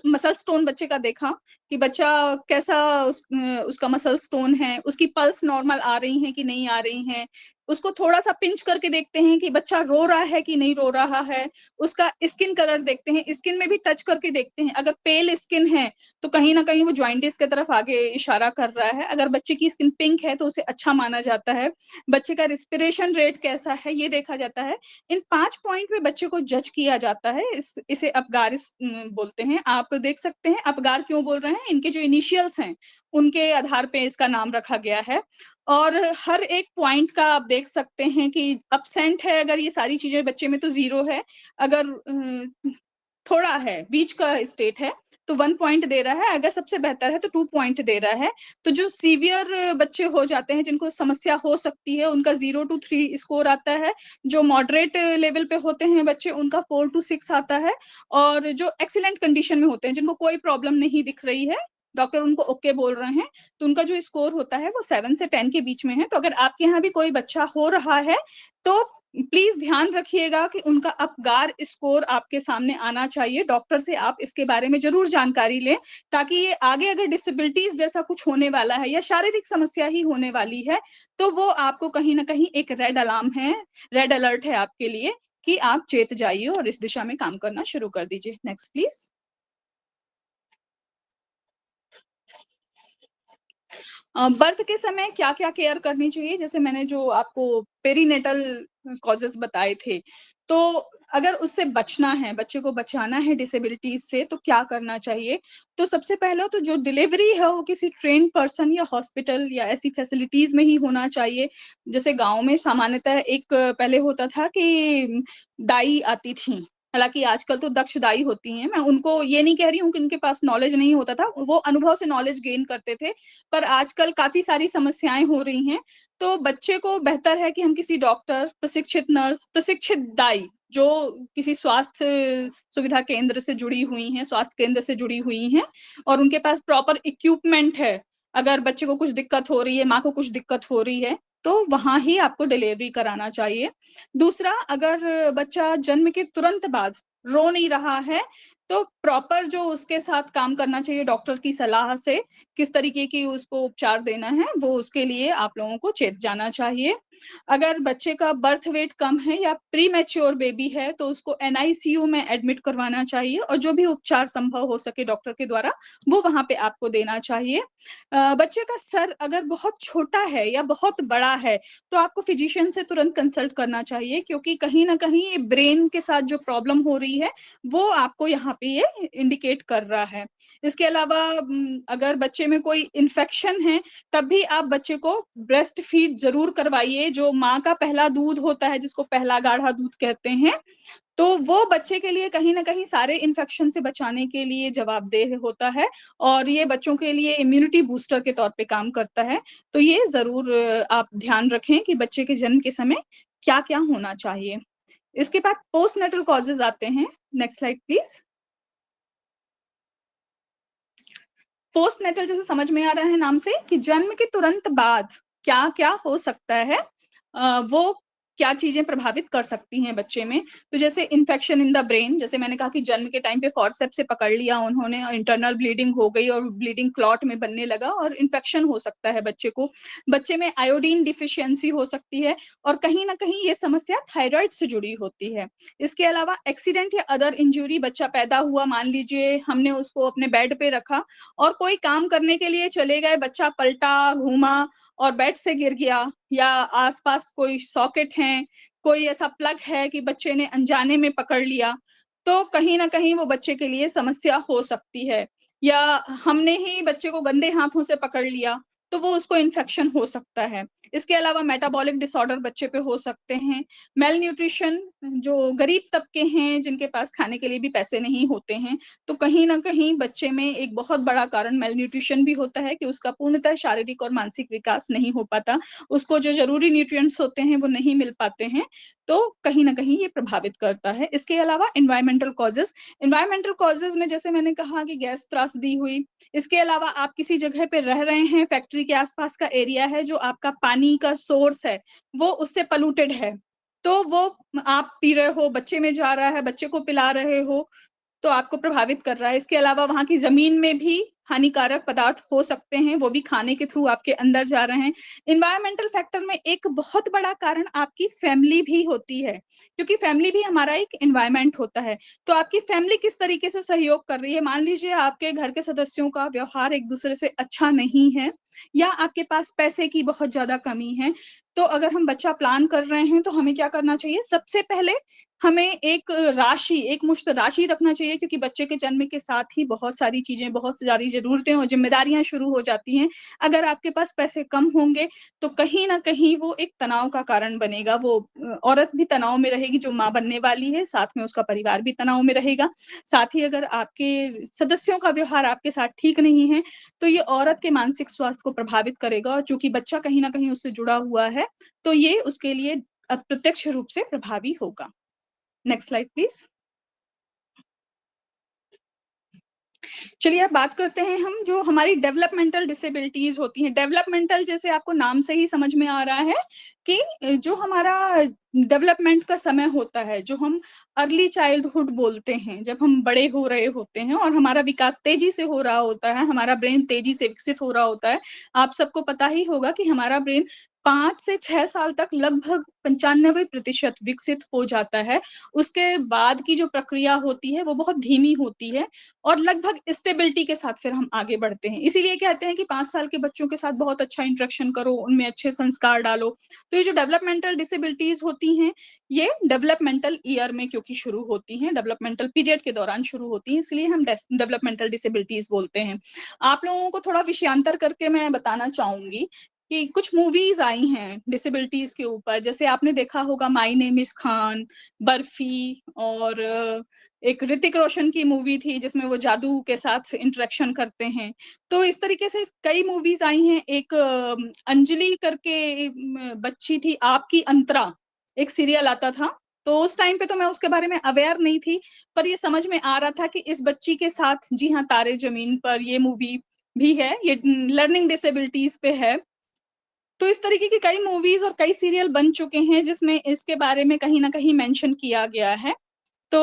मसल स्टोन बच्चे का देखा कि बच्चा कैसा उसका मसल स्टोन है, उसकी पल्स नॉर्मल आ रही हैं कि नहीं आ रही हैं, उसको थोड़ा-सा पिंच करके देखते हैं कि बच्चा रो रहा है कि नहीं रो रहा है, उसका स्किन कलर देखते हैं, स्किन में भी टच करके देखते हैं, अगर पेल स्किन है, तो कहीं न कहीं वो जॉइंटिस की तरफ आगे इशारा कर रहा है, अगर बच्चे की स्किन पिंक है, तो उसे अच्छा माना जाता है, बच्चे का रेस्पिरेशन रेट कैसा है, ये देखा जाता है। इन 5 पॉइंट में बच्चे को जज किया जाता है, इसे अपगारिस बोलते हैं। आप देख सकते हैं अपगार क्यों बोल रहे हैं, इनके जो इनिशियल्स हैं, उनके आधार पे इसका नाम रखा गया है। और हर एक पॉइंट का आप देख सकते हैं कि एब्सेंट है अगर ये सारी चीज़ें बच्चे में तो 0 है, अगर थोड़ा है, बीच का स्टेट है, तो 1 पॉइंट दे रहा है, अगर सबसे बेहतर है तो 2 पॉइंट दे रहा है। तो जो सीवियर बच्चे हो जाते हैं, जिनको समस्या हो सकती है, उनका 0 to 3 स्कोर आता है। जो मॉडरेट लेवल पे होते हैं बच्चे, उनका 4 to 6 आता है। और जो एक्सीलेंट कंडीशन में होते हैं, जिनको कोई प्रॉब्लम नहीं दिख रही है, डॉक्टर उनको ओके बोल रहे हैं, तो उनका जो स्कोर होता है वो 7 से 10 के बीच में है। तो अगर आपके यहाँ भी कोई बच्चा हो रहा है, तो प्लीज़ ध्यान रखिएगा कि उनका अपगार स्कोर आपके सामने आना चाहिए। डॉक्टर से आप इसके बारे में ज़रूर जानकारी लें, ताकि ये आगे अगर डिसेबिलिटीज़ जैसा कुछ होने वाला है या शारीरिक समस्या ही होने वाली है, तो वो आपको कहीं न कहीं एक रेड अलार्म है, रेड अलर्ट है आपके लिए कि आप चेत जाइए और इस दिशा में काम करना शुरू कर दीजिए। Next please. बर्थ के समय क्या-क्या केयर करनी चाहिए? जैसे मैंने जो आपको पेरीनेटल कॉजेज़ बताए थे, तो अगर उससे बचना है, बच्चे को बचाना है डिसेबिलिटीज़ से, तो क्या करना चाहिए? तो सबसे पहले तो जो डिलीवरी है, वो किसी ट्रेन्ड पर्सन या हॉस्पिटल या ऐसी फैसिलिटीज़ में ही होना चाहिए। जैसे गाँव में सामान्यतः एक पहले होता था कि दाई आती थीं, हालाँकि आजकल तो दक्ष दाई होती हैं। मैं उनको ये नहीं कह रही हूँ कि उनके पास नॉलेज नहीं होता था, वो अनुभव से नॉलेज गेन करते थे। पर आजकल काफ़ी सारी समस्याएँ हो रही हैं, तो बच्चे को बेहतर है कि हम किसी डॉक्टर, प्रशिक्षित नर्स, प्रशिक्षित दाई, जो किसी स्वास्थ्य सुविधा केंद्र से जुड़ी हुई हैं, स्वास्थ्य केंद्र से जुड़ी हुई हैं और उनके पास प्रॉपर इक्विपमेंट है। अगर बच्चे को कुछ दिक्कत हो रही है, माँ को कुछ दिक्कत हो रही है, तो वहाँ ही आपको डिलीवरी कराना चाहिए। दूसरा, अगर बच्चा जन्म के तुरंत बाद रो नहीं रहा है, तो प्रॉपर जो उसके साथ काम करना चाहिए डॉक्टर की सलाह से, किस तरीके की उसको उपचार देना है, वो उसके लिए आप लोगों को चेत जाना चाहिए। अगर बच्चे का बर्थ वेट कम है या प्रीमैच्योर बेबी है, तो उसको एनआईसीयू में एडमिट करवाना चाहिए और जो भी उपचार संभव हो सके डॉक्टर के द्वारा, वो वहाँ पे आपको देना चाहिए। बच्चे का सर अगर बहुत छोटा है या बहुत बड़ा है, तो आपको फिजिशियन से तुरंत कंसल्ट करना चाहिए, क्योंकि कहीं न कहीं ये ब्रेन के साथ जो प्रॉब्लम हो रही है, वो आपको यहाँ पे ये इंडिकेट कर रहा है। इसके अलावा अगर बच्चे में कोई इन्फेक्शन है, तब भी आप बच्चे को ब्रेस्ट फीड ज़रूर करवाइए, जो माँ का पहला दूध होता है, जिसको पहला गाढ़ा दूध कहते हैं, तो वो बच्चे के लिए कहीं न कहीं सारे इन्फेक्शन से बचाने के लिए जवाबदेह होता है और ये बच्चों के लिए इम्यूनिटी बूस्टर के तौर पे काम करता है। तो ये ज़रूर आप ध्यान रखें कि बच्चे के जन्म के समय क्या-क्या होना चाहिए। इसके बाद पोस्टनेटल कॉजेज़ आते हैं। Next slide please. पोस्टनेटल जैसे समझ में आ रहा है नाम से कि जन्म के तुरंत बाद क्या-क्या हो सकता है, वो क्या चीज़ें प्रभावित कर सकती हैं बच्चे में। तो जैसे इन्फेक्शन इन द ब्रेन, जैसे मैंने कहा कि जन्म के टाइम पे फॉरसेप्स से पकड़ लिया उन्होंने और इंटरनल ब्लीडिंग हो गई और ब्लीडिंग क्लॉट में बनने लगा और इन्फेक्शन हो सकता है बच्चे को। बच्चे में आयोडीन डिफिशियंसी हो सकती है और कहीं न कहीं ये समस्या थायरॉइड से जुड़ी होती है। इसके अलावा एक्सीडेंट या अदर इंजुरी, बच्चा पैदा हुआ, मान लीजिए हमने उसको अपने बेड पे रखा और कोई काम करने के लिए चले गए, बच्चा पलटा, घूमा और बेड से गिर गया या आस-पास कोई सॉकेट हैं, कोई ऐसा प्लग है कि बच्चे ने अनजाने में पकड़ लिया, तो कहीं न कहीं वो बच्चे के लिए समस्या हो सकती है। या हमने ही बच्चे को गंदे हाथों से पकड़ लिया, तो वो उसको इन्फेक्शन हो सकता है। इसके अलावा मेटाबॉलिक डिसऑर्डर बच्चे पे हो सकते हैं। मेलन्यूट्रिशन, जो गरीब तबके हैं, जिनके पास खाने के लिए भी पैसे नहीं होते हैं, तो कहीं न कहीं बच्चे में एक बहुत बड़ा कारण मेलन्यूट्रिशन भी होता है कि उसका पूर्णतः शारीरिक और मानसिक विकास नहीं हो पाता। उसको जो ज़रूरी न्यूट्रिएंट्स होते हैं, वो नहीं मिल पाते हैं, तो कहीं न कहीं ये प्रभावित करता है। इसके अलावा एनवायरमेंटल कॉजेज़ में जैसे मैंने कहा कि गैस त्रासदी हुई, इसके अलावा आप किसी जगह पे रह रहे हैं, फैक्ट्री के आस-पास का एरिया है, जो आपका पानी का सोर्स है, वो उससे पॉल्यूटेड है, तो वो आप पी रहे हो, बच्चे में जा रहा है, बच्चे को पिला रहे हो, तो आपको प्रभावित कर रहा है। इसके अलावा वहाँ की ज़मीन में भी हानिकारक पदार्थ हो सकते हैं, वो भी खाने के थ्रू आपके अंदर जा रहे हैं। एनवायरमेंटल फैक्टर में एक बहुत बड़ा कारण आपकी फैमिली भी होती है, क्योंकि फैमिली भी हमारा एक एनवायरनमेंट होता है। तो आपकी फैमिली किस तरीके से सहयोग कर रही है, मान लीजिए आपके घर के सदस्यों का व्यवहार एक-दूसरे से अच्छा नहीं है या आपके पास पैसे की बहुत ज़्यादा कमी है, तो अगर हम बच्चा प्लान कर रहे हैं, तो हमें क्या करना चाहिए? सबसे पहले हमें एक राशि, एक मुश्त राशि रखना चाहिए, क्योंकि बच्चे के जन्म के साथ ही बहुत सारी चीज़ें, बहुत सारी ज़रूरतें और ज़िम्मेदारियाँ शुरू हो जाती हैं। अगर आपके पास पैसे कम होंगे, तो कहीं न कहीं वो एक तनाव का कारण बनेगा। वो औरत भी तनाव में रहेगी जो माँ बनने वाली है, साथ में उसका परिवार भी तनाव में रहेगा। साथ ही अगर आपके सदस्यों का व्यवहार आपके साथ ठीक नहीं है, तो ये औरत के मानसिक स्वास्थ्य को प्रभावित करेगा, और चूँकि बच्चा कहीं न कहीं उससे जुड़ा हुआ है, तो ये उसके लिए अप्रत्यक्ष रूप से प्रभावी होगा। Next slide please. चलिए अब बात करते हैं हम, जो हमारी डेवलपमेंटल डिसेबिलिटीज़ होती हैं। डेवलपमेंटल जैसे आपको नाम से ही समझ में आ रहा है कि जो हमारा डेवलपमेंट का समय होता है, जो हम अर्ली चाइल्डहुड बोलते हैं, जब हम बड़े हो रहे होते हैं और हमारा विकास तेज़ी से हो रहा होता है, हमारा ब्रेन तेज़ी से विकसित हो रहा होता है। आप सबको पता ही होगा कि हमारा ब्रेन 5 से 6 साल तक लगभग 95% विकसित हो जाता है। उसके बाद की जो प्रक्रिया होती है, वो बहुत धीमी होती है और लगभग स्टेबिलिटी के साथ फिर हम आगे बढ़ते हैं। इसीलिए कहते हैं कि 5 साल के बच्चों के साथ बहुत अच्छा इंटरेक्शन करो, उनमें अच्छे संस्कार डालो। तो ये जो डेवलपमेंटल डिसेबिलिटीज़ होती हैं, ये डेवलपमेंटल ईयर में क्योंकि शुरू होती हैं, डेवलपमेंटल पीरियड के दौरान शुरू होती हैं, इसलिए हम डेवलपमेंटल डिसेबिलिटीज़ बोलते हैं। आप लोगों को थोड़ा विषयांतर करके मैं बताना चाहूँगी कि कुछ मूवीज़ आई हैं डिसेबिलिटीज़ के ऊपर, जैसे आपने देखा होगा my name is Khan, barfi, और एक ऋतिक रोशन की मूवी थी जिसमें वो जादू के साथ इंटरेक्शन करते हैं। तो इस तरीके से कई मूवीज़ आई हैं। एक अंजलि करके बच्ची थी, आपकी अंतरा, एक सीरियल आता था। तो उस टाइम पे तो मैं उसके बारे में अवेयर नहीं थी, पर ये समझ में आ रहा था कि इस बच्ची के साथ, जी हाँ, तारे ज़मीन पर ये मूवी भी है, ये लर्निंग डिसेबिलिटीज़ पे है। तो इस तरीके की कई मूवीज़ और कई सीरियल बन चुके हैं जिसमें इसके बारे में कहीं न कहीं मेंशन किया गया है। तो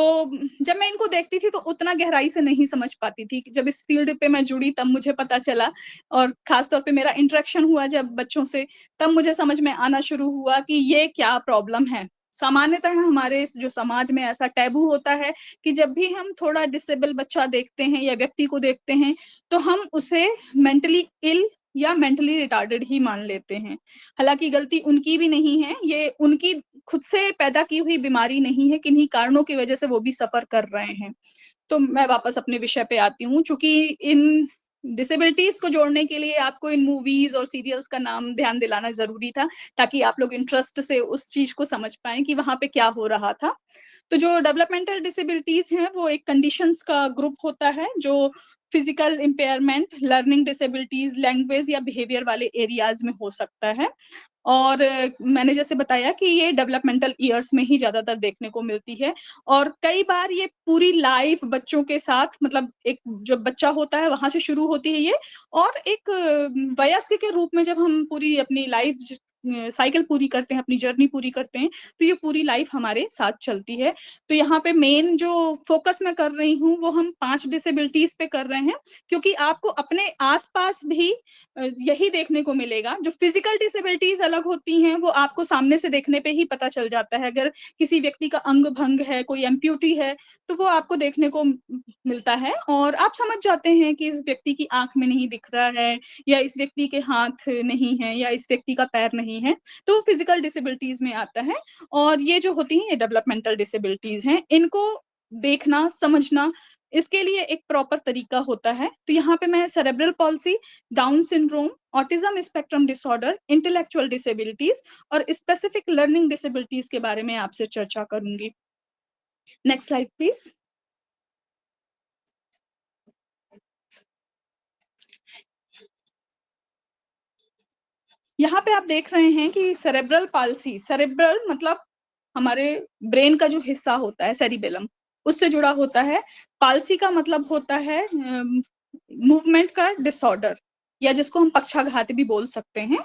जब मैं इनको देखती थी तो उतना गहराई से नहीं समझ पाती थी, कि जब इस फ़ील्ड पे मैं जुड़ी तब मुझे पता चला, और ख़ास तौर पे मेरा इंटरेक्शन हुआ जब बच्चों से, तब मुझे समझ में आना शुरू हुआ कि ये क्या प्रॉब्लम है। सामान्यतः हमारे इस जो समाज में ऐसा टैबू होता है कि जब भी हम थोड़ा डिसेबल बच्चा देखते हैं या व्यक्ति को देखते हैं, तो हम उसे मेंटली इल या मेंटली रिटार्डेड ही मान लेते हैं। हालाँकि गलती उनकी भी नहीं है, ये उनकी खुद से पैदा की हुई बीमारी नहीं है, किन्हीं कारणों की वजह से वो भी सफ़र कर रहे हैं। तो मैं वापस अपने विषय पे आती हूँ, चूँकि इन डिसेबिलिटीज़ को जोड़ने के लिए आपको इन मूवीज़ और सीरियल्स का नाम ध्यान दिलाना ज़रूरी था, ताकि आप लोग इंटरेस्ट से उस चीज़ को समझ पाएँ कि वहाँ पे क्या हो रहा था। तो जो डेवलपमेंटल डिसेबिलिटीज़ हैं, वो एक कंडीशंस का ग्रुप होता है, जो physical impairment, learning disabilities, language या बिहेवियर वाले एरियाज़ में हो सकता है। और मैंने जैसे बताया कि ये डेवलपमेंटल ईयर्स में ही ज़्यादातर देखने को मिलती है, और कई बार ये पूरी लाइफ बच्चों के साथ, मतलब एक जब बच्चा होता है वहाँ से शुरू होती है ये, और एक वयस्क के रूप में जब हम पूरी अपनी लाइफ साइकिल पूरी करते हैं, अपनी जर्नी पूरी करते हैं, तो ये पूरी लाइफ हमारे साथ चलती है। तो यहाँ पे मेन जो फ़ोकस मैं कर रही हूँ, वो हम 5 डिसेबिलिटीज़ पे कर रहे हैं, क्योंकि आपको अपने आस-पास भी यही देखने को मिलेगा। जो फिज़िकल डिसेबिलिटीज़ अलग होती हैं, वो आपको सामने से देखने पे ही पता चल जाता है। अगर किसी व्यक्ति का अंग-भंग है, कोई एम्प्यूटी है, तो वो आपको देखने को मिलता है, और आप समझ जाते हैं कि इस व्यक्ति की आँख में नहीं दिख रहा है, या इस व्यक्ति के हाथ नहीं है, या इस व्यक्ति का पैर नहीं है। तो वो फिज़िकल डिसेबिलिटीज़ में आता है, और ये जो होती हैं, ये डेवलपमेंटल डिसेबिलिटीज़ हैं। इनको देखना, समझना, इसके लिए एक प्रॉपर तरीका होता है। तो यहाँ पे मैं cerebral palsy, down syndrome, autism spectrum disorder, intellectual disabilities और स्पेसिफिक लर्निंग डिसेबिलिटीज़ के बारे में आपसे चर्चा करूँगी। Next slide please. यहाँ पे आप देख रहे हैं कि सेरेब्रल पॉल्सी, सेरेब्रल मतलब हमारे ब्रेन का जो हिस्सा होता है, सेरिबेलम, उससे जुड़ा होता है। पॉल्सी का मतलब होता है मूवमेंट का डिसऑर्डर, या जिसको हम पक्षाघात भी बोल सकते हैं।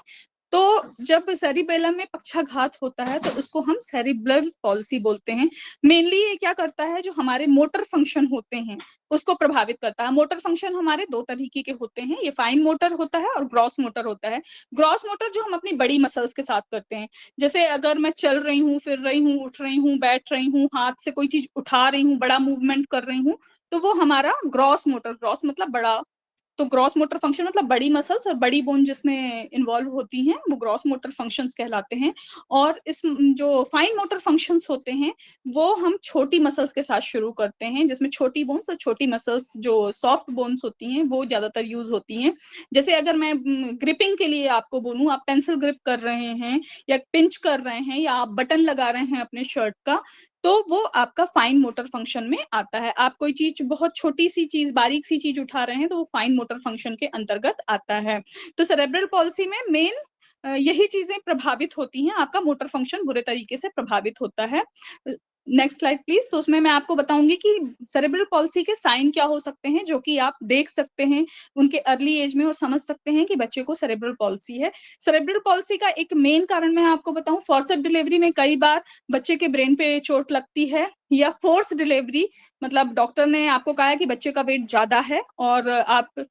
तो जब सेरिबेलम में पक्षाघात होता है तो उसको हम सेरिब्रल पॉल्सी बोलते हैं। मेनली ये क्या करता है, जो हमारे मोटर फंक्शन होते हैं उसको प्रभावित करता है। मोटर फंक्शन हमारे 2 तरीके के होते हैं, ये फाइन मोटर होता है और ग्रॉस मोटर होता है। ग्रॉस मोटर जो हम अपनी बड़ी मसल्स के साथ करते हैं, जैसे अगर मैं चल रही हूँ, फिर रही हूँ, उठ रही हूँ, बैठ रही हूँ, हाथ से कोई चीज उठा रही हूँ, बड़ा मूवमेंट कर रही हूँ, तो वो हमारा ग्रॉस मोटर, ग्रॉस मतलब बड़ा, तो ग्रॉस मोटर फंक्शन मतलब बड़ी मसल्स और बड़ी बोन जिसमें इन्वॉल्व होती हैं, वो ग्रॉस मोटर फंक्शंस कहलाते हैं। और इस जो फाइन मोटर फंक्शंस होते हैं वो हम छोटी मसल्स के साथ शुरू करते हैं, जिसमें छोटी बोन्स और छोटी मसल्स जो सॉफ्ट बोन्स होती हैं वो ज्यादातर यूज होती हैं। जैसे अगर मैं ग्रिपिंग के लिए आपको बोलूं, आप पेंसिल ग्रिप कर रहे हैं या पिंच कर रहे हैं या आप बटन लगा रहे हैं अपने शर्ट का, तो वो आपका फाइन मोटर फंक्शन में आता है। आप कोई चीज, बहुत छोटी सी चीज, बारीक सी चीज उठा रहे हैं तो वो फाइन मोटर फंक्शन के अंतर्गत आता है। तो सेरेब्रल पॉल्सी में मेन यही चीजें प्रभावित होती हैं, आपका मोटर फंक्शन बुरे तरीके से प्रभावित होता है। Next slide please. तो उसमें मैं आपको बताऊंगी कि सेरेब्रल पॉल्सी के साइन क्या हो सकते हैं, जो कि आप देख सकते हैं उनके अर्ली एज में और समझ सकते हैं कि बच्चे को सेरेब्रल पॉल्सी है। सेरेब्रल पॉल्सी का एक मेन कारण मैं आपको बताऊं, फॉर्सेप्ट डिलीवरी में कई बार बच्चे के ब्रेन पे चोट लगती है, या फोर्स डिलीवरी मतलब डॉक्टर ने आपको कहा है कि बच्चे का वेट ज्यादा है और आप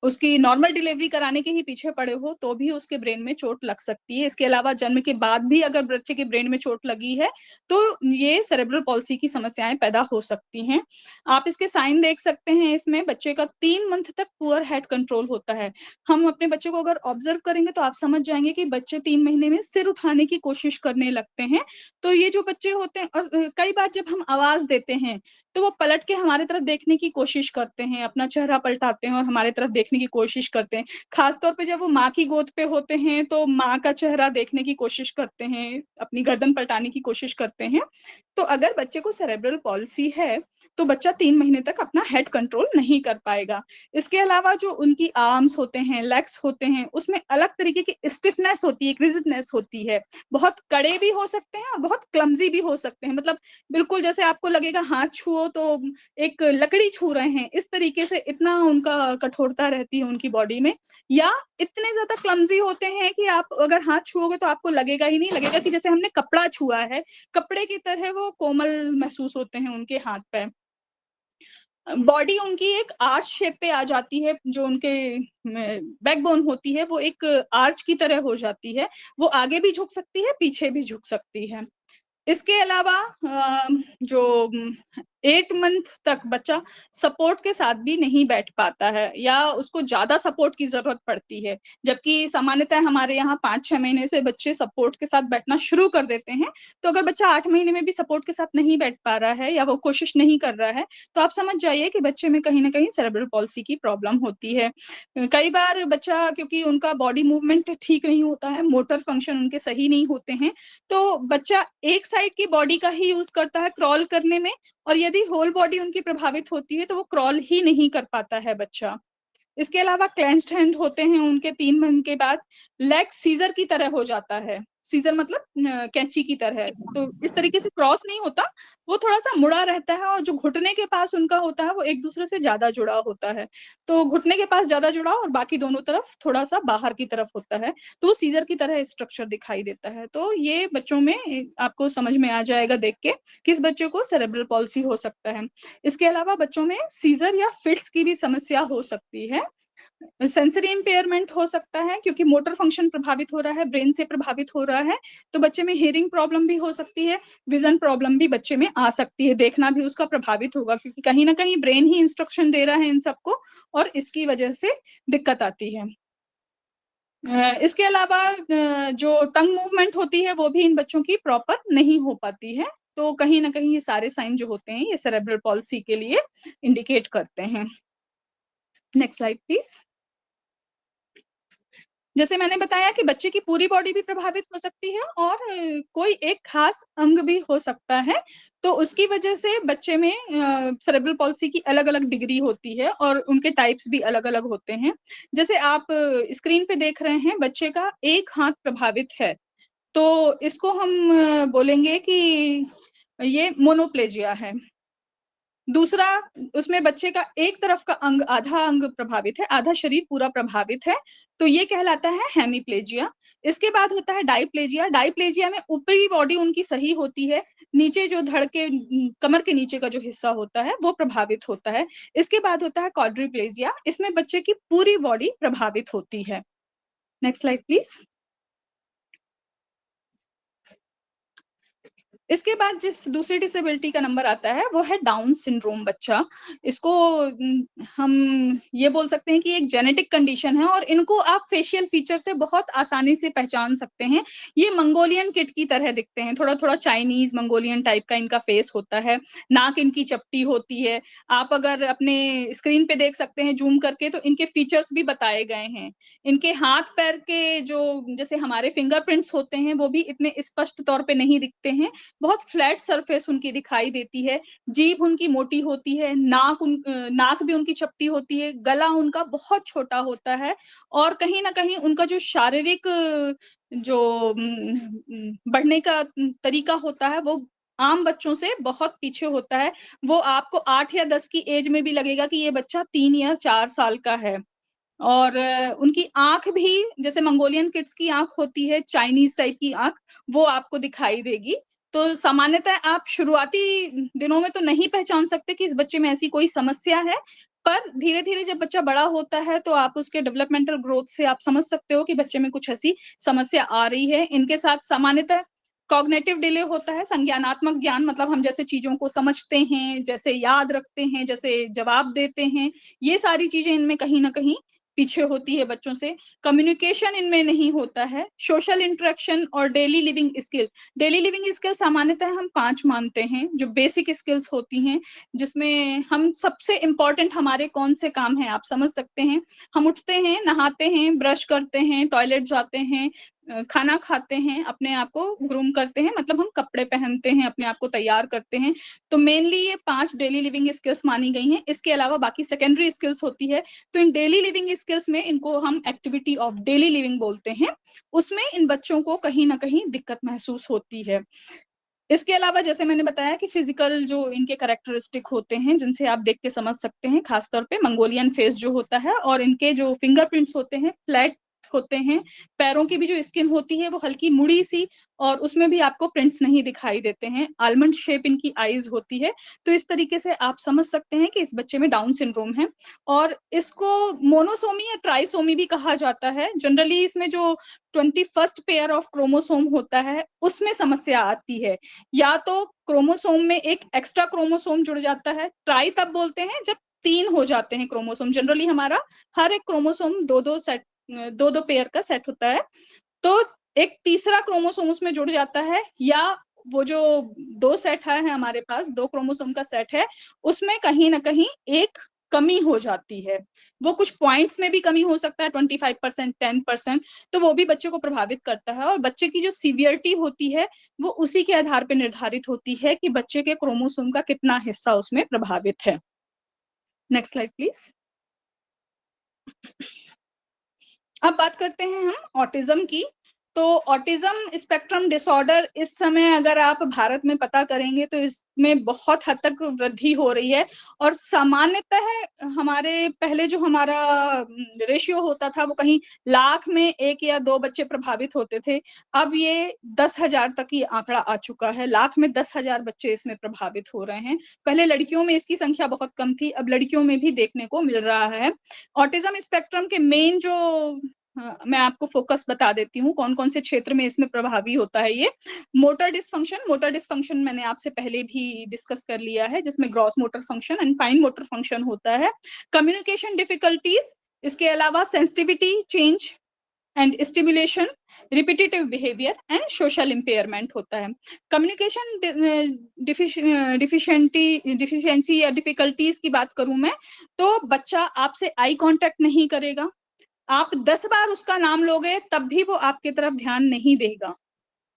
उसकी नॉर्मल डिलीवरी कराने के ही पीछे पड़े हो तो भी उसके ब्रेन में चोट लग सकती है। इसके अलावा जन्म के बाद भी अगर बच्चे के ब्रेन में चोट लगी है तो ये सेरेब्रल पॉल्सी की समस्याएं पैदा हो सकती हैं। आप इसके साइन देख सकते हैं, इसमें बच्चे का 3 मंथ तक पुअर हेड कंट्रोल होता है। हम अपने बच्चे को अगर ऑब्जर्व करेंगे तो आप समझ जाएंगे कि बच्चे 3 महीने में सिर उठाने की कोशिश करने लगते हैं। तो ये जो बच्चे होते हैं, और कई बार जब हम आवाज देते हैं तो वो पलट के हमारे तरफ देखने की कोशिश करते हैं, अपना चेहरा पलटाते हैं और हमारे तरफ देखने की कोशिश करते हैं। खासतौर पे जब वो माँ की गोद पे होते हैं तो माँ का चेहरा देखने की कोशिश करते हैं, अपनी गर्दन पलटाने की कोशिश करते हैं। तो अगर बच्चे को सेरेब्रल पॉल्सी है तो बच्चा 3 महीने तक अपना हेड कंट्रोल नहीं कर पाएगा। इसके अलावा जो उनकी आर्म्स होते हैं, लेग्स होते हैं, उसमें अलग तरीके की स्टिफनेस होती है, रिजिडनेस होती है। बहुत कड़े भी हो सकते हैं और बहुत क्लमजी भी हो सकते हैं, मतलब बिल्कुल जैसे आपको लगेगा हाथ छुओ तो एक लकड़ी छू रहे हैं, इस तरीके से इतना उनका कठोरता रहती है उनकी बॉडी में। या इतने ज्यादा क्लमजी होते हैं कि आप अगर हाथ छुओगे तो आपको लगेगा ही नहीं, लगेगा कि जैसे हमने कपड़ा छुआ है, कपड़े की तरह वो कोमल महसूस होते हैं उनके हाथ पैर। बॉडी उनकी एक आर्च शेप पे आ जाती है, जो उनके बैकबोन होती है वो एक आर्च की तरह हो जाती है, वो आगे भी झुक सकती है, पीछे भी झुक सकती है। इसके अलावा जो 8 मंथ तक बच्चा सपोर्ट के साथ भी नहीं बैठ पाता है या उसको ज्यादा सपोर्ट की जरूरत पड़ती है, जबकि सामान्यतः हमारे यहाँ 5-6 महीने से बच्चे सपोर्ट के साथ बैठना शुरू कर देते हैं। तो अगर बच्चा 8 महीने में भी सपोर्ट के साथ नहीं बैठ पा रहा है या वो कोशिश नहीं कर रहा है तो आप समझ जाइए कि बच्चे में कहीं ना कहीं सेरेब्रल पॉल्सी की प्रॉब्लम होती है। कई बार बच्चा, क्योंकि उनका बॉडी मूवमेंट ठीक नहीं होता है, मोटर फंक्शन उनके सही नहीं होते हैं, तो बच्चा एक साइड की बॉडी का ही यूज करता है क्रॉल करने में, और यदि होल बॉडी उनकी प्रभावित होती है तो वो क्रॉल ही नहीं कर पाता है बच्चा। इसके अलावा क्लेंच्ड हैंड होते हैं उनके 3 महीने के बाद, लेग सीजर की तरह हो जाता है, सीजर मतलब कैंची की तरह, तो इस तरीके से क्रॉस नहीं होता, वो थोड़ा सा मुड़ा रहता है, और जो घुटने के पास उनका होता है वो एक दूसरे से ज्यादा जुड़ा होता है। तो घुटने के पास ज्यादा जुड़ा और बाकी दोनों तरफ थोड़ा सा बाहर की तरफ होता है, तो वो सीजर की तरह स्ट्रक्चर दिखाई देता है। तो ये बच्चों में आपको समझ में आ जाएगा देख के किस बच्चे को सेरेब्रल पॉल्सी हो सकता है। इसके अलावा बच्चों में सीजर या फिट्स की भी समस्या हो सकती है। सेंसरी इंपेयरमेंट हो सकता है, क्योंकि मोटर फंक्शन प्रभावित हो रहा है, ब्रेन से प्रभावित हो रहा है, तो बच्चे में हियरिंग प्रॉब्लम भी हो सकती है, विजन प्रॉब्लम भी बच्चे में आ सकती है, देखना भी उसका प्रभावित होगा, क्योंकि कहीं ना कहीं ब्रेन ही इंस्ट्रक्शन दे रहा है इन सबको और इसकी वजह से दिक्कत आती है। इसके अलावा जो टंग मूवमेंट होती है वो भी इन बच्चों की प्रॉपर नहीं हो पाती है। तो कहीं ना कहीं ये सारे साइन जो होते हैं ये सेरेब्रल पॉल्सी के लिए इंडिकेट करते हैं। Next slide please. जैसे मैंने बताया कि बच्चे की पूरी बॉडी भी प्रभावित हो सकती है और कोई एक खास अंग भी हो सकता है, तो उसकी वजह से बच्चे में सेरेब्रल पॉल्सी की अलग अलग डिग्री होती है और उनके टाइप्स भी अलग अलग होते हैं। जैसे आप स्क्रीन पे देख रहे हैं, बच्चे का एक हाथ प्रभावित है, तो इसको हम बोलेंगे कि ये मोनोप्लेजिया है। दूसरा, उसमें बच्चे का एक तरफ का अंग, आधा अंग प्रभावित है, आधा शरीर पूरा प्रभावित है, तो ये कहलाता है हेमीप्लेजिया। इसके बाद होता है डाइप्लेजिया। डाइप्लेजिया में ऊपरी बॉडी उनकी सही होती है, नीचे जो धड़ के कमर के नीचे का जो हिस्सा होता है वो प्रभावित होता है। इसके बाद होता है क्वाड्रिप्लेजिया, इसमें बच्चे की पूरी बॉडी प्रभावित होती है। Next slide please. इसके बाद जिस दूसरी डिसेबिलिटी का नंबर आता है वो है डाउन सिंड्रोम बच्चा। इसको हम ये बोल सकते हैं कि एक जेनेटिक कंडीशन है और इनको आप फेशियल फीचर से बहुत आसानी से पहचान सकते हैं। ये मंगोलियन किड की तरह दिखते हैं, थोड़ा थोड़ा चाइनीज मंगोलियन टाइप का इनका फेस होता है, नाक इनकी चपटी होती है। आप अगर अपने स्क्रीन पे देख सकते हैं जूम करके तो इनके फीचर्स भी बताए गए हैं। इनके हाथ पैर के जो जैसे हमारे फिंगरप्रिंट्स होते हैं वो भी इतने स्पष्ट तौर पे नहीं दिखते हैं, बहुत फ्लैट सरफेस उनकी दिखाई देती है। जीभ उनकी मोटी होती है, नाक भी उनकी चपटी होती है, गला उनका बहुत छोटा होता है और कहीं ना कहीं उनका जो शारीरिक जो बढ़ने का तरीका होता है वो आम बच्चों से बहुत पीछे होता है। वो आपको 8 या 10 की एज में भी लगेगा कि ये बच्चा 3 या 4 साल का है। और उनकी आंख भी जैसे मंगोलियन किड्स की आंख होती है, चाइनीज टाइप की आंख, वो आपको दिखाई देगी। तो सामान्यतः आप शुरुआती दिनों में तो नहीं पहचान सकते कि इस बच्चे में ऐसी कोई समस्या है, पर धीरे धीरे जब बच्चा बड़ा होता है तो आप उसके डेवलपमेंटल ग्रोथ से आप समझ सकते हो कि बच्चे में कुछ ऐसी समस्या आ रही है। इनके साथ सामान्यतः कॉग्निटिव डिले होता है, संज्ञानात्मक ज्ञान, मतलब हम जैसे चीजों को समझते हैं, जैसे याद रखते हैं, जैसे जवाब देते हैं, ये सारी चीजें इनमें कहीं ना कहीं पीछे होती है बच्चों से। कम्युनिकेशन इनमें नहीं होता है, सोशल इंटरेक्शन और daily living skill. Daily living skill सामान्यतः हम 5 मानते हैं जो बेसिक स्किल्स होती हैं, जिसमें हम सबसे इम्पोर्टेंट हमारे कौन से काम हैं आप समझ सकते हैं। हम उठते हैं, नहाते हैं, ब्रश करते हैं, टॉयलेट जाते हैं, खाना खाते हैं, अपने आप को ग्रूम करते हैं, मतलब हम कपड़े पहनते हैं, अपने आप को तैयार करते हैं। तो मेनली ये 5 डेली लिविंग स्किल्स मानी गई हैं। इसके अलावा बाकी सेकेंडरी स्किल्स होती है। तो इन डेली लिविंग स्किल्स में इनको हम एक्टिविटी ऑफ डेली लिविंग बोलते हैं, उसमें इन बच्चों को कहीं ना कहीं दिक्कत महसूस होती है। इसके अलावा जैसे मैंने बताया कि फिजिकल जो इनके कैरेक्टरिस्टिक होते हैं जिनसे आप देख के समझ सकते हैं, खासतौर पे मंगोलियन फेस जो होता है और इनके जो फिंगरप्रिंट्स होते हैं फ्लैट होते हैं। पैरों की भी जो स्किन होती है वो हल्की मुड़ी सी और उसमें भी आपको प्रिंट्स नहीं दिखाई देते हैं। आलमंड शेप इनकी आईज होती है। तो इस तरीके से आप समझ सकते हैं कि इस बच्चे में डाउन सिंड्रोम है और इसको मोनोसोमी या ट्राइसोमी भी कहा जाता है। जनरली इसमें जो 21st पेयर ऑफ क्रोमोसोम होता है उसमें समस्या आती है, या तो क्रोमोसोम में एक एक्स्ट्रा क्रोमोसोम जुड़ जाता है। ट्राई तब बोलते हैं जब 3 हो जाते हैं क्रोमोसोम। जनरली हमारा हर एक क्रोमोसोम दो दो पेयर का सेट होता है, तो एक तीसरा क्रोमोसोम उसमें जुड़ जाता है, या वो जो 2 सेट है हमारे पास, 2 क्रोमोसोम का सेट है, उसमें कहीं ना कहीं एक कमी हो जाती है। वो कुछ पॉइंट्स में भी कमी हो सकता है, 25%, 10%, तो वो भी बच्चे को प्रभावित करता है और बच्चे की जो सीवियरिटी होती है वो उसी के आधार पर निर्धारित होती है कि बच्चे के क्रोमोसोम का कितना हिस्सा उसमें प्रभावित है। Next slide please. अब बात करते हैं हम ऑटिज्म की। तो ऑटिज्म स्पेक्ट्रम डिसऑर्डर इस समय अगर आप भारत में पता करेंगे तो इसमें बहुत हद तक वृद्धि हो रही है और सामान्यतः हमारे पहले जो हमारा रेशियो होता था वो कहीं लाख में 1 या 2 बच्चे प्रभावित होते थे। अब ये 10,000 तक ये आंकड़ा आ चुका है, लाख में 10,000 बच्चे इसमें प्रभावित हो रहे हैं। पहले लड़कियों में इसकी संख्या बहुत कम थी, अब लड़कियों में भी देखने को मिल रहा है। ऑटिज्म स्पेक्ट्रम के मेन जो मैं आपको फोकस बता देती हूँ कौन कौन से क्षेत्र में इसमें प्रभावी होता है ये। मोटर डिस्फंक्शन मैंने आपसे पहले भी डिस्कस कर लिया है, जिसमें gross motor function and fine motor function होता है। कम्युनिकेशन डिफिकल्टीज, इसके अलावा sensitivity change and stimulation, repetitive behaviour and social impairment होता है। कम्युनिकेशन डिफिशियंसी या डिफिकल्टीज की बात करूं मैं, तो बच्चा आपसे आई कांटेक्ट नहीं करेगा, आप 10 बार उसका नाम लोगे तब भी वो आपकी तरफ ध्यान नहीं देगा।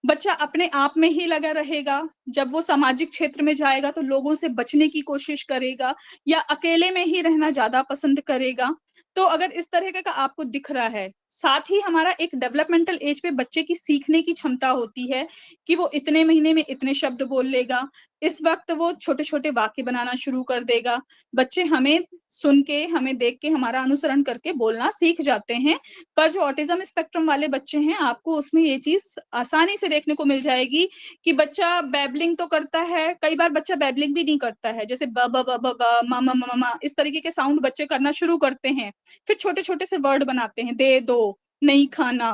बच्चा अपने आप में ही लगा रहेगा। जब वो सामाजिक क्षेत्र में जाएगा तो लोगों से बचने की कोशिश करेगा या अकेले में ही रहना ज्यादा पसंद करेगा। तो अगर इस तरह का आपको दिख रहा है, साथ ही हमारा एक डेवलपमेंटल एज पे बच्चे की सीखने की क्षमता होती है कि वो इतने महीने में इतने शब्द बोल लेगा, इस वक्त वो छोटे-छोटे वाक्य बनाना शुरू कर देगा। बच्चे हमें सुन के, हमें देख के, हमारा अनुसरण करके बोलना सीख जाते हैं। पर जो ऑटिज़्म स्पेक्ट्रम वाले बच्चे हैं, आपको उसमें ये चीज़ आसानी से देखने को मिल जाएगी कि बच्चा बैबलिंग तो करता है, कई बार बच्चा बैबलिंग भी नहीं करता है। जैसे ब, ब, ब, ब, ब, म, म, म, म, इस तरीके के साउंड बच्चे करना शुरू करते हैं। फिर छोटे-छोटे से वर्ड बनाते हैं, दे दो, नहीं खाना,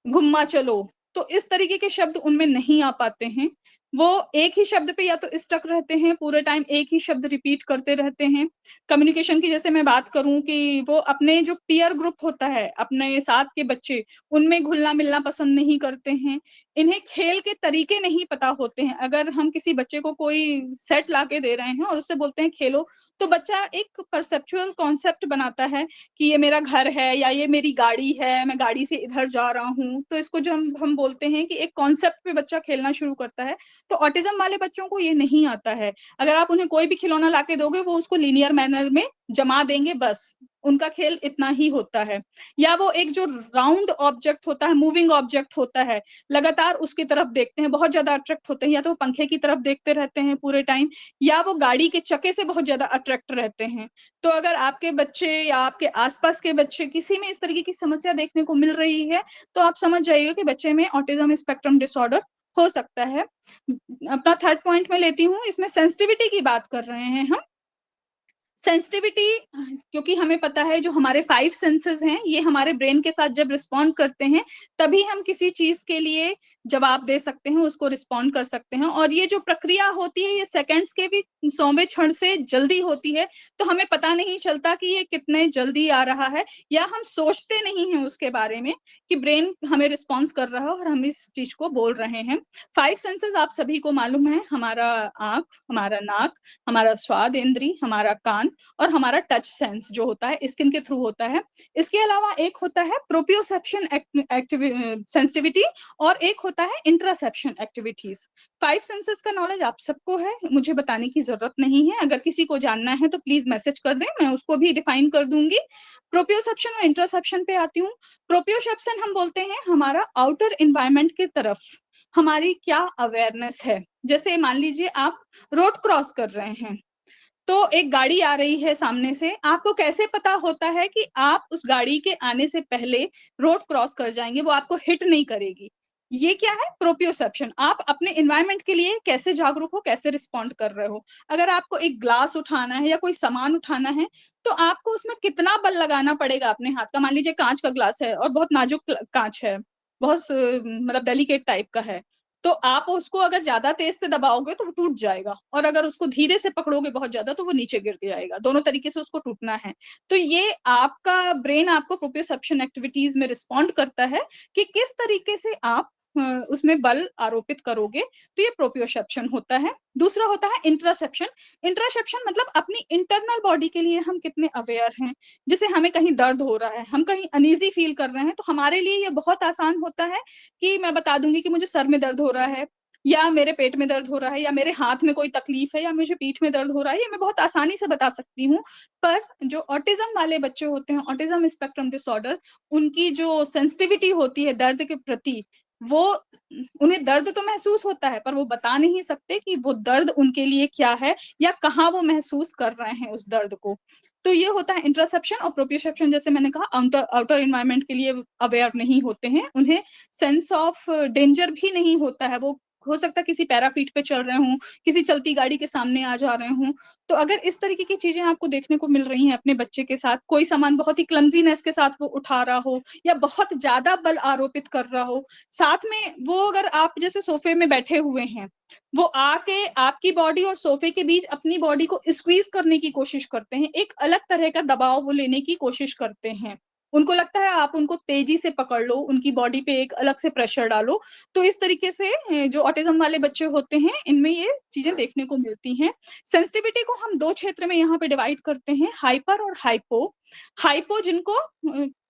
घुम्मा चलो, तो इस तरीके के शब्द उनमें नहीं आ पाते हैं। वो एक ही शब्द पे या तो स्टक रहते हैं, पूरे टाइम एक ही शब्द रिपीट करते रहते हैं। कम्युनिकेशन की जैसे मैं बात करूँ कि वो अपने जो पीयर ग्रुप होता है, अपने साथ के बच्चे, उनमें घुलना-मिलना पसंद नहीं करते हैं। इन्हें खेल के तरीके नहीं पता होते हैं। अगर हम किसी बच्चे को कोई सेट लाके दे रहे हैं और उससे बोलते हैं खेलो, तो बच्चा एक परसेप्चुअल कॉन्सेप्ट बनाता है कि ये मेरा घर है या ये मेरी गाड़ी है, मैं गाड़ी से इधर जा रहा हूँ। तो इसको जो हम बोलते हैं कि एक कॉन्सेप्ट पे बच्चा खेलना शुरू करता है। तो ऑटिज़्म वाले बच्चों को ये नहीं आता है। अगर आप उन्हें कोई भी खिलौना लाके दोगे, वो उसको लीनियर मैनर में जमा देंगे बस। उनका खेल इतना ही होता है। या वो एक जो राउंड ऑब्जेक्ट होता है, मूविंग ऑब्जेक्ट होता है, लगातार उसकी तरफ देखते हैं, बहुत ज़्यादा अट्रैक्ट होते हैं। या तो वो पंखे की तरफ देखते रहते हैं पूरे टाइम या वो गाड़ी के चक्के से बहुत ज़्यादा अट्रैक्ट रहते हैं। तो अगर आपके बच्चे या आपके आस-पास के बच्चे किसी में इस तरीके की समस्या देखने को मिल रही है, तो आप समझ जाइए कि बच्चे में ऑटिज़्म स्पेक्ट्रम डिसऑर्डर हो सकता है। अपना थर्ड पॉइंट मैं लेती हूँ, इसमें सेंसिटिविटी की बात कर रहे हैं हम। सेंसिटिविटी क्योंकि हमें पता है जो हमारे 5 सेंसेस हैं, ये हमारे ब्रेन के साथ जब रिस्पॉन्ड करते हैं, तभी हम किसी चीज़ के लिए जवाब दे सकते हैं, उसको रिस्पॉन्ड कर सकते हैं और ये जो प्रक्रिया होती है, ये सेकंड्स के भी 100वें क्षण से जल्दी होती है, तो हमें पता नहीं चलता कि ये कितने जल्दी आ रहा है या हम सोचते नहीं हैं उसके बारे में कि ब्रेन हमें रिस्पॉन्स कर रहा है और हम इस चीज़ को बोल रहे हैं। 5 सेंसेस आप सभी को मालूम है, हमारा आँख, हमारा नाक, हमारा स्वाद इंद्री, हमारा कान और हमारा टच सेंस जो होता है स्किन के थ्रू होता है। इसके अलावा एक होता है प्रोप्रियोसेप्शन सेंसिटिविटी और एक होता है इंट्रासेप्शन एक्टिविटीज। 5 सेंसेस का नॉलेज आप सबको है, मुझे बताने की जरूरत नहीं है। अगर किसी को जानना है तो प्लीज मैसेज कर दें, मैं उसको भी डिफाइन कर दूंगी। प्रोप्रियोसेप्शन और इंट्रासेप्शन पे आती हूँ। प्रोप्रियोसेप्शन हम बोलते हैं हमारा आउटर एनवायरनमेंट की तरफ हमारी क्या अवेयरनेस है। जैसे मान लीजिए आप रोड क्रॉस कर रहे हैं, तो एक गाड़ी आ रही है सामने से, आपको कैसे पता होता है कि आप उस गाड़ी के आने से पहले रोड क्रॉस कर जाएँगे, वो आपको हिट नहीं करेगी। ये क्या है? प्रोप्रियोसेप्शन। आप अपने एनवायरनमेंट के लिए कैसे जागरूक हो, कैसे रिस्पॉन्ड कर रहे हो। अगर आपको एक ग्लास उठाना है या कोई सामान उठाना है, तो आपको उसमें कितना बल लगाना पड़ेगा अपने हाथ का। मान लीजिए काँच का ग्लास है और बहुत नाजुक काँच है, बहुत मतलब डेलिकेट टाइप का है। तो आप उसको अगर ज़्यादा तेज़ से दबाओगे तो वो टूट जाएगा और अगर उसको धीरे से पकड़ोगे बहुत ज़्यादा तो वो नीचे गिर जाएगा। दोनों तरीके से उसको टूटना है। तो ये आपका ब्रेन आपको प्रोप्रियोसेप्शन एक्टिविटीज़ में रिस्पॉन्ड करता है कि किस तरीके से आप उसमें बल आरोपित करोगे, तो ये प्रोप्रियोसेप्शन होता है। दूसरा होता है इंटरसेप्शन। इंटरसेप्शन मतलब अपनी इंटरनल बॉडी के लिए हम कितने अवेयर हैं। जैसे हमें कहीं दर्द हो रहा है, हम कहीं अनईज़ी फ़ील कर रहे हैं, तो हमारे लिए ये बहुत आसान होता है कि मैं बता दूँगी कि मुझे सर में दर्द हो रहा है या मेरे पेट में दर्द हो रहा है या मेरे हाथ में कोई तकलीफ है या मुझे पीठ में दर्द हो रहा है, ये मैं बहुत आसानी से बता सकती हूँ। पर जो ऑटिज़्म वाले बच्चे होते हैं, ऑटिज़्म स्पेक्ट्रम डिसऑर्डर, उनकी जो सेंसिटिविटी होती है दर्द के प्रति, वो उन्हें दर्द तो महसूस होता है, पर वो बता नहीं सकते कि वो दर्द उनके लिए क्या है या कहाँ वो महसूस कर रहे हैं उस दर्द को। तो ये होता है इंटरसेप्शन और प्रोप्रियोसेप्शन। जैसे मैंने कहा आउटर आउटर एनवायरनमेंट के लिए अवेयर नहीं होते हैं, उन्हें सेंस ऑफ डेंजर भी नहीं होता है। वो हो सकता है किसी पैराफीट पे चल रहे हों, किसी चलती गाड़ी के सामने आ जा रहे हों। तो अगर इस तरीके की चीज़ें आपको देखने को मिल रही हैं अपने बच्चे के साथ, कोई सामान बहुत ही क्लमज़ीनेस के साथ वो उठा रहा हो या बहुत ज़्यादा बल आरोपित कर रहा हो, साथ में वो अगर आप जैसे सोफ़े में बैठे हुए हैं, वो आके आपकी बॉडी और सोफ़े के बीच अपनी बॉडी को स्क्वीज़ करने की कोशिश करते हैं, एक अलग तरह का दबाव वो लेने की कोशिश करते हैं। उनको लगता है आप उनको तेज़ी से पकड़ लो, उनकी बॉडी पे एक अलग से प्रेशर डालो। तो इस तरीके से जो ऑटिज़्म वाले बच्चे होते हैं, इनमें ये चीज़ें देखने को मिलती हैं। सेंसिटिविटी को हम 2 क्षेत्र में यहाँ पे डिवाइड करते हैं, हाइपर और हाइपो। हाइपो जिनको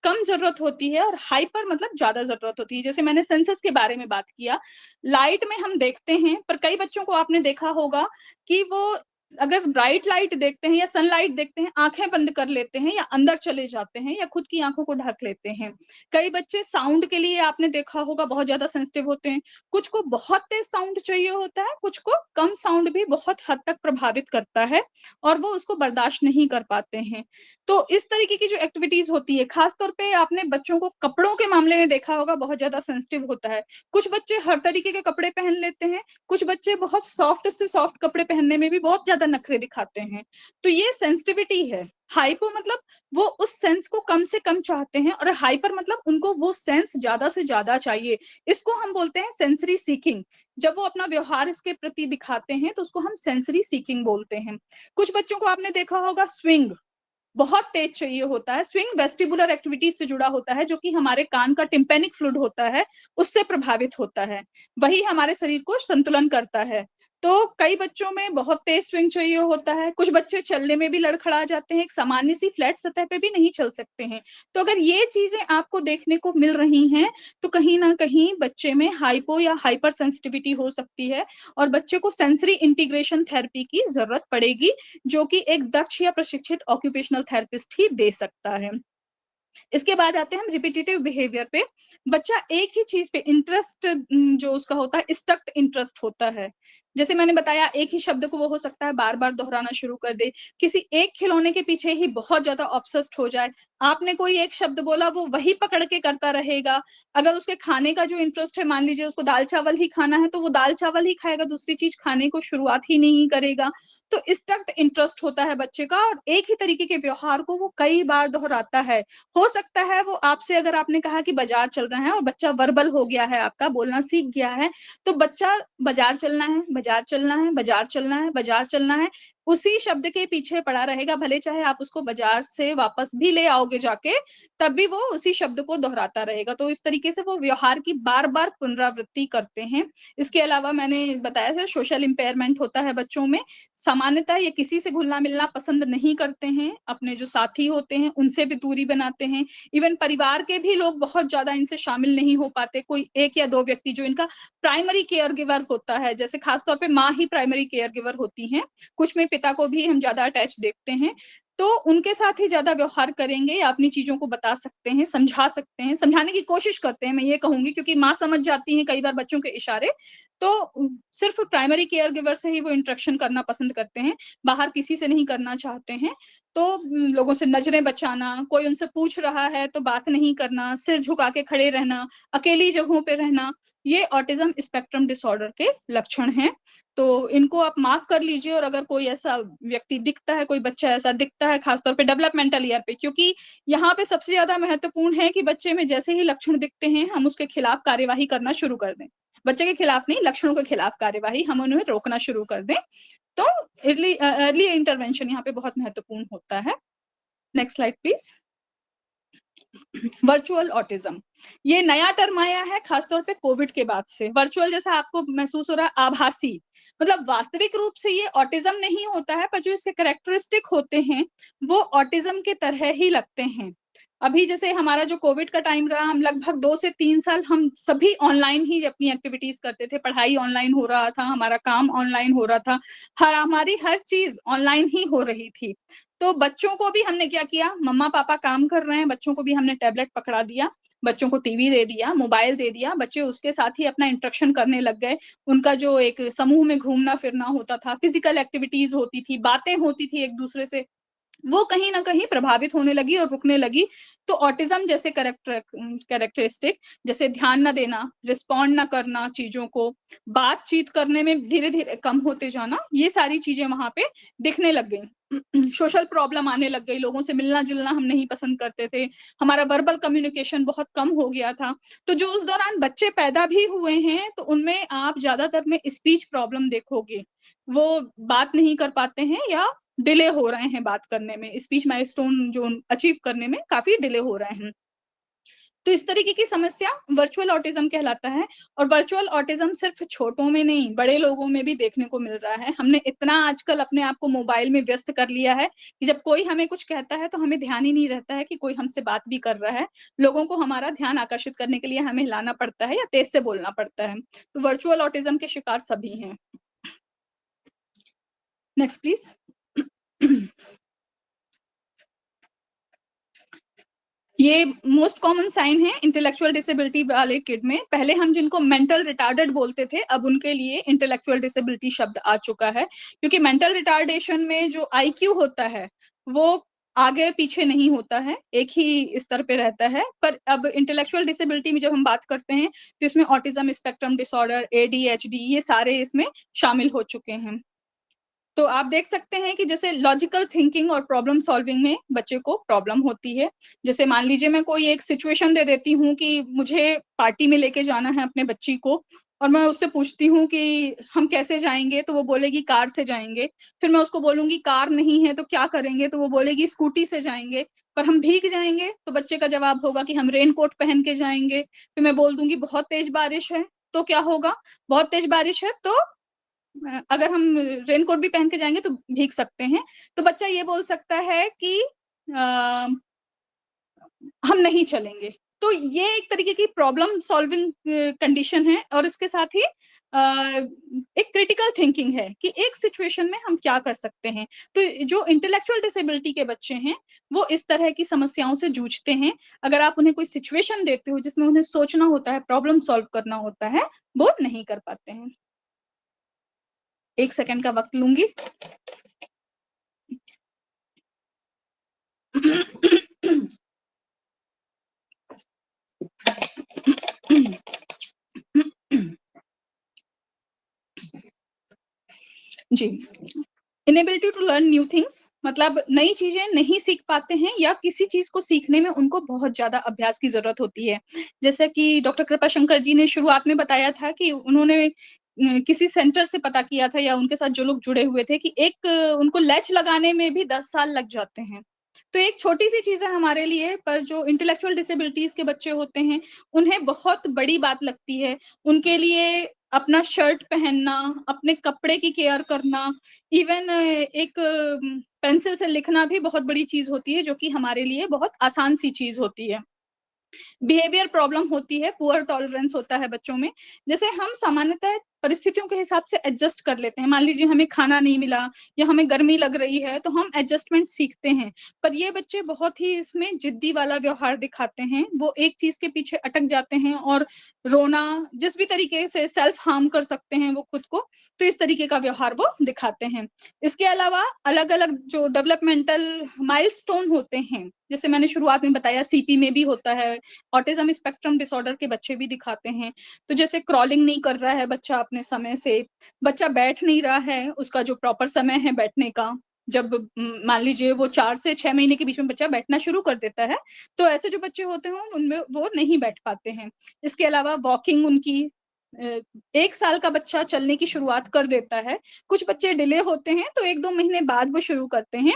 कम ज़रूरत होती है और हाइपर मतलब ज़्यादा ज़रूरत होती है। जैसे मैंने सेंसस के बारे में बात किया, लाइट में हम देखते हैं, पर कई बच्चों को आपने देखा होगा कि वो अगर ब्राइट लाइट देखते हैं या सनलाइट देखते हैं, आंखें बंद कर लेते हैं या अंदर चले जाते हैं या खुद की आंखों को ढक लेते हैं। कई बच्चे साउंड के लिए आपने देखा होगा बहुत ज्यादा सेंसिटिव होते हैं, कुछ को बहुत तेज साउंड चाहिए होता है, कुछ को कम साउंड भी बहुत हद तक प्रभावित करता है और वो उसको बर्दाश्त नहीं कर पाते हैं। तो इस तरीके की जो एक्टिविटीज होती है, खासतौर पे आपने बच्चों को कपड़ों के मामले में देखा होगा, बहुत ज्यादा सेंसिटिव होता है। कुछ बच्चे हर तरीके के कपड़े पहन लेते हैं, कुछ बच्चे बहुत सॉफ्ट से सॉफ्ट कपड़े पहनने में भी बहुत ज्यादा नखरे दिखाते हैं। तो ये सेंसिटिविटी है। हाइपो मतलब वो उस सेंस को कम से कम चाहते हैं और हाइपर मतलब उनको वो सेंस ज्यादा से ज्यादा चाहिए। इसको हम बोलते हैं सेंसरी सीकिंग। जब वो अपना व्यवहार इसके प्रति दिखाते हैं तो उसको हम सेंसरी सीकिंग बोलते हैं। कुछ बच्चों को आपने देखा होगा स्विंग बहुत तेज चाहिए होता है। स्विंग वेस्टिबुलर एक्टिविटीज से जुड़ा होता है, जो कि हमारे कान का टिम्पेनिक फ्लूइड होता है, उससे प्रभावित होता है। वही हमारे शरीर को संतुलन करता है। तो कई बच्चों में बहुत तेज स्विंग चाहिए होता है। कुछ बच्चे चलने में भी लड़खड़ा जाते हैं, एक सामान्य सी फ्लैट सतह पे भी नहीं चल सकते हैं। तो अगर ये चीजें आपको देखने को मिल रही हैं, तो कहीं ना कहीं बच्चे में हाइपो या हाइपर सेंसिटिविटी हो सकती है और बच्चे को सेंसरी इंटीग्रेशन थेरेपी की जरूरत पड़ेगी, जो कि एक दक्ष या प्रशिक्षित ऑक्यूपेशनल थेरेपिस्ट ही दे सकता है। इसके बाद आते हैं हम रिपीटेटिव बिहेवियर पे। बच्चा एक ही चीज पे इंटरेस्ट जो उसका होता है, स्टक्ड इंटरेस्ट होता है। जैसे मैंने बताया, एक ही शब्द को वो हो सकता है बार बार दोहराना शुरू कर दे, किसी एक खिलौने के पीछे ही बहुत ज्यादा ऑब्सेस्ड हो जाए। आपने कोई एक शब्द बोला, वो वही पकड़ के करता रहेगा। अगर उसके खाने का जो इंटरेस्ट है, मान लीजिए उसको दाल चावल ही खाना है, तो वो दाल चावल ही खाएगा, दूसरी चीज खाने को शुरुआत ही नहीं करेगा। तो स्टक्ड इंटरेस्ट होता है बच्चे का और एक ही तरीके के व्यवहार को वो कई बार दोहराता है। हो सकता है वो आपसे, अगर आपने कहा कि बाजार चल रहा है और बच्चा वर्बल हो गया है, आपका बोलना सीख गया है, तो बच्चा बाजार चलना है, बाजार चलना है, बाजार चलना है, बाजार चलना है, उसी शब्द के पीछे पड़ा रहेगा। भले चाहे आप उसको बाजार से वापस भी ले आओगे जाके, तब भी वो उसी शब्द को दोहराता रहेगा। तो इस तरीके से वो व्यवहार की बार बार पुनरावृत्ति करते हैं। इसके अलावा मैंने बताया था, सोशल इंपेयरमेंट होता है बच्चों में। सामान्यतः ये किसी से घुलना मिलना पसंद नहीं करते हैं, अपने जो साथी होते हैं उनसे भी दूरी बनाते हैं। इवन परिवार के भी लोग बहुत ज्यादा इनसे शामिल नहीं हो पाते। कोई एक या दो व्यक्ति जो इनका प्राइमरी केयर गिवर होता है, जैसे खासतौर पे माँ ही प्राइमरी केयर गिवर होती हैं, कुछ में पिता को भी हम ज्यादा अटैच देखते हैं, तो उनके साथ ही ज्यादा व्यवहार करेंगे या अपनी चीजों को बता सकते हैं, समझा सकते हैं, समझाने की कोशिश करते हैं, मैं ये कहूंगी, क्योंकि माँ समझ जाती है कई बार बच्चों के इशारे। तो सिर्फ प्राइमरी केयर गिवर से ही वो इंटरेक्शन करना पसंद करते हैं, बाहर किसी से नहीं करना चाहते हैं। तो लोगों से नजरें बचाना, कोई उनसे पूछ रहा है तो बात नहीं करना, सिर झुका के खड़े रहना, अकेली जगहों पे रहना, ये ऑटिज्म स्पेक्ट्रम डिसऑर्डर के लक्षण हैं। तो इनको आप मार्क कर लीजिए, और अगर कोई ऐसा व्यक्ति दिखता है, कोई बच्चा ऐसा दिखता है, खासतौर पे डेवलपमेंटल ईयर पे, क्योंकि यहाँ पे सबसे ज्यादा महत्वपूर्ण है कि बच्चे में जैसे ही लक्षण दिखते हैं, हम उसके खिलाफ कार्यवाही करना शुरू कर दें। बच्चे के खिलाफ नहीं, लक्षणों के खिलाफ कार्यवाही, हम उन्हें रोकना शुरू कर दें। तो अर्ली इंटरवेंशन यहाँ पे बहुत महत्वपूर्ण होता है। Next slide please. Virtual autism, ये नया टर्म आया है खासतौर पे कोविड के बाद से। वर्चुअल जैसा आपको महसूस हो रहा है, आभासी, मतलब वास्तविक रूप से ये ऑटिज्म नहीं होता है, पर जो इसके कैरेक्टरिस्टिक होते हैं वो ऑटिज्म के तरह ही लगते हैं। अभी जैसे हमारा जो कोविड का टाइम रहा, हम लगभग 2 से 3 साल हम सभी ऑनलाइन ही अपनी एक्टिविटीज करते थे, पढ़ाई ऑनलाइन हो रहा था, हमारा काम ऑनलाइन हो रहा था, हमारी हर चीज ऑनलाइन ही हो रही थी। तो बच्चों को भी हमने क्या किया, मम्मा पापा काम कर रहे हैं, बच्चों को भी हमने टैबलेट पकड़ा दिया, बच्चों को टीवी दे दिया, मोबाइल दे दिया, बच्चे उसके साथ ही अपना इंटरेक्शन करने लग गए। उनका जो एक समूह में घूमना फिरना होता था, फिजिकल एक्टिविटीज होती थी, बातें होती थी एक दूसरे से, वो कहीं ना कहीं प्रभावित होने लगी और रुकने लगी। तो ऑटिज्म जैसे कैरेक्टरिस्टिक, जैसे ध्यान न देना, रिस्पॉन्ड न करना चीजों को, बातचीत करने में धीरे धीरे कम होते जाना, ये सारी चीजें वहां पे दिखने लग गई। सोशल प्रॉब्लम आने लग गई, लोगों से मिलना जुलना हम नहीं पसंद करते थे, हमारा वर्बल कम्युनिकेशन बहुत कम हो गया था। तो जो उस दौरान बच्चे पैदा भी हुए हैं, तो उनमें आप ज्यादातर में स्पीच प्रॉब्लम देखोगे, वो बात नहीं कर पाते हैं या डिले हो रहे हैं बात करने में, स्पीच माइलस्टोन जो अचीव करने में काफी डिले हो रहे हैं। तो इस तरीके की समस्या वर्चुअल ऑटिज्म कहलाता है। और वर्चुअल ऑटिज्म सिर्फ छोटों में नहीं, बड़े लोगों में भी देखने को मिल रहा है। हमने इतना आजकल अपने आप को मोबाइल में व्यस्त कर लिया है कि जब कोई हमें कुछ कहता है तो हमें ध्यान ही नहीं रहता है कि कोई हमसे बात भी कर रहा है। लोगों को हमारा ध्यान आकर्षित करने के लिए हमें हिलाना पड़ता है या तेज से बोलना पड़ता है। तो वर्चुअल ऑटिज्म के शिकार सभी हैं। Next please. ये मोस्ट कॉमन साइन है इंटेलेक्चुअल डिसेबिलिटी वाले किड में। पहले हम जिनको मेंटल रिटार्डेड बोलते थे, अब उनके लिए इंटेलेक्चुअल डिसेबिलिटी शब्द आ चुका है, क्योंकि मेंटल रिटार्डेशन में जो आईक्यू होता है वो आगे पीछे नहीं होता है, एक ही स्तर पे रहता है। पर अब इंटेलेक्चुअल डिसेबिलिटी में जब हम बात करते हैं तो इसमें ऑटिज्म स्पेक्ट्रम डिसऑर्डर, ADHD, ये सारे इसमें शामिल हो चुके हैं। तो आप देख सकते हैं कि जैसे लॉजिकल थिंकिंग और प्रॉब्लम सॉल्विंग में बच्चे को प्रॉब्लम होती है। जैसे मान लीजिए मैं कोई एक सिचुएशन दे देती हूँ कि मुझे पार्टी में लेके जाना है अपने बच्ची को, और मैं उससे पूछती हूँ कि हम कैसे जाएंगे, तो वो बोलेगी कार से जाएंगे। फिर मैं उसको बोलूंगी कार नहीं है तो क्या करेंगे, तो वो बोलेगी स्कूटी से जाएंगे। पर हम भीग जाएंगे, तो बच्चे का जवाब होगा कि हम रेनकोट पहन के जाएंगे। फिर मैं बोल दूंगी बहुत तेज बारिश है, तो क्या होगा, बहुत तेज बारिश है तो अगर हम रेनकोट भी पहन के जाएंगे तो भीग सकते हैं। तो बच्चा ये बोल सकता है कि हम नहीं चलेंगे। तो ये एक तरीके की प्रॉब्लम सॉल्विंग कंडीशन है, और इसके साथ ही एक क्रिटिकल थिंकिंग है कि एक सिचुएशन में हम क्या कर सकते हैं। तो जो इंटेलेक्चुअल डिसेबिलिटी के बच्चे हैं वो इस तरह की समस्याओं से जूझते हैं। अगर आप उन्हें कोई सिचुएशन देते हो जिसमें उन्हें सोचना होता है, प्रॉब्लम सॉल्व करना होता है, वो नहीं कर पाते हैं। 1 सेकंड का वक्त लूंगी। जी, inability to learn new things, मतलब नई चीजें नहीं सीख पाते हैं, या किसी चीज को सीखने में उनको बहुत ज्यादा अभ्यास की जरूरत होती है। जैसे कि डॉक्टर कृपाशंकर जी ने शुरुआत में बताया था कि उन्होंने किसी सेंटर से पता किया था, या उनके साथ जो लोग जुड़े हुए थे, कि एक उनको लैच लगाने में भी 10 साल लग जाते हैं। तो एक छोटी सी चीज है हमारे लिए, पर जो इंटेलेक्चुअल डिसेबिलिटीज के बच्चे होते हैं उन्हें बहुत बड़ी बात लगती है। उनके लिए अपना शर्ट पहनना, अपने कपड़े की केयर करना, इवन एक पेंसिल से लिखना भी बहुत बड़ी चीज होती है, जो कि हमारे लिए बहुत आसान सी चीज होती है। बिहेवियर प्रॉब्लम होती है, पुअर टॉलरेंस होता है बच्चों में। जैसे हम सामान्यतः परिस्थितियों के हिसाब से एडजस्ट कर लेते हैं। मान लीजिए हमें खाना नहीं मिला या हमें गर्मी लग रही है, तो हम एडजस्टमेंट सीखते हैं। पर ये बच्चे बहुत ही इसमें जिद्दी वाला व्यवहार दिखाते हैं। वो एक चीज के पीछे अटक जाते हैं और रोना, जिस भी तरीके से सेल्फ हार्म कर सकते हैं वो खुद को, तो इस तरीके का व्यवहार वो दिखाते हैं। इसके अलावा अलग अलग जो डेवलपमेंटल माइलस्टोन होते हैं, जैसे मैंने शुरुआत में बताया CP में भी होता है, ऑटिज्म स्पेक्ट्रम डिसऑर्डर के बच्चे भी दिखाते हैं। तो जैसे क्रॉलिंग नहीं कर रहा है बच्चा अपने समय से, बच्चा बैठ नहीं रहा है, उसका जो प्रॉपर समय है बैठने का, जब मान लीजिए वो 4 से 6 महीने के बीच में बच्चा बैठना शुरू कर देता है, तो ऐसे जो बच्चे होते हैं उनमें वो नहीं बैठ पाते हैं। इसके अलावा वॉकिंग उनकी 1 साल का बच्चा चलने की शुरुआत कर देता है। कुछ बच्चे डिले होते हैं तो 1-2 महीने बाद वो शुरू करते हैं।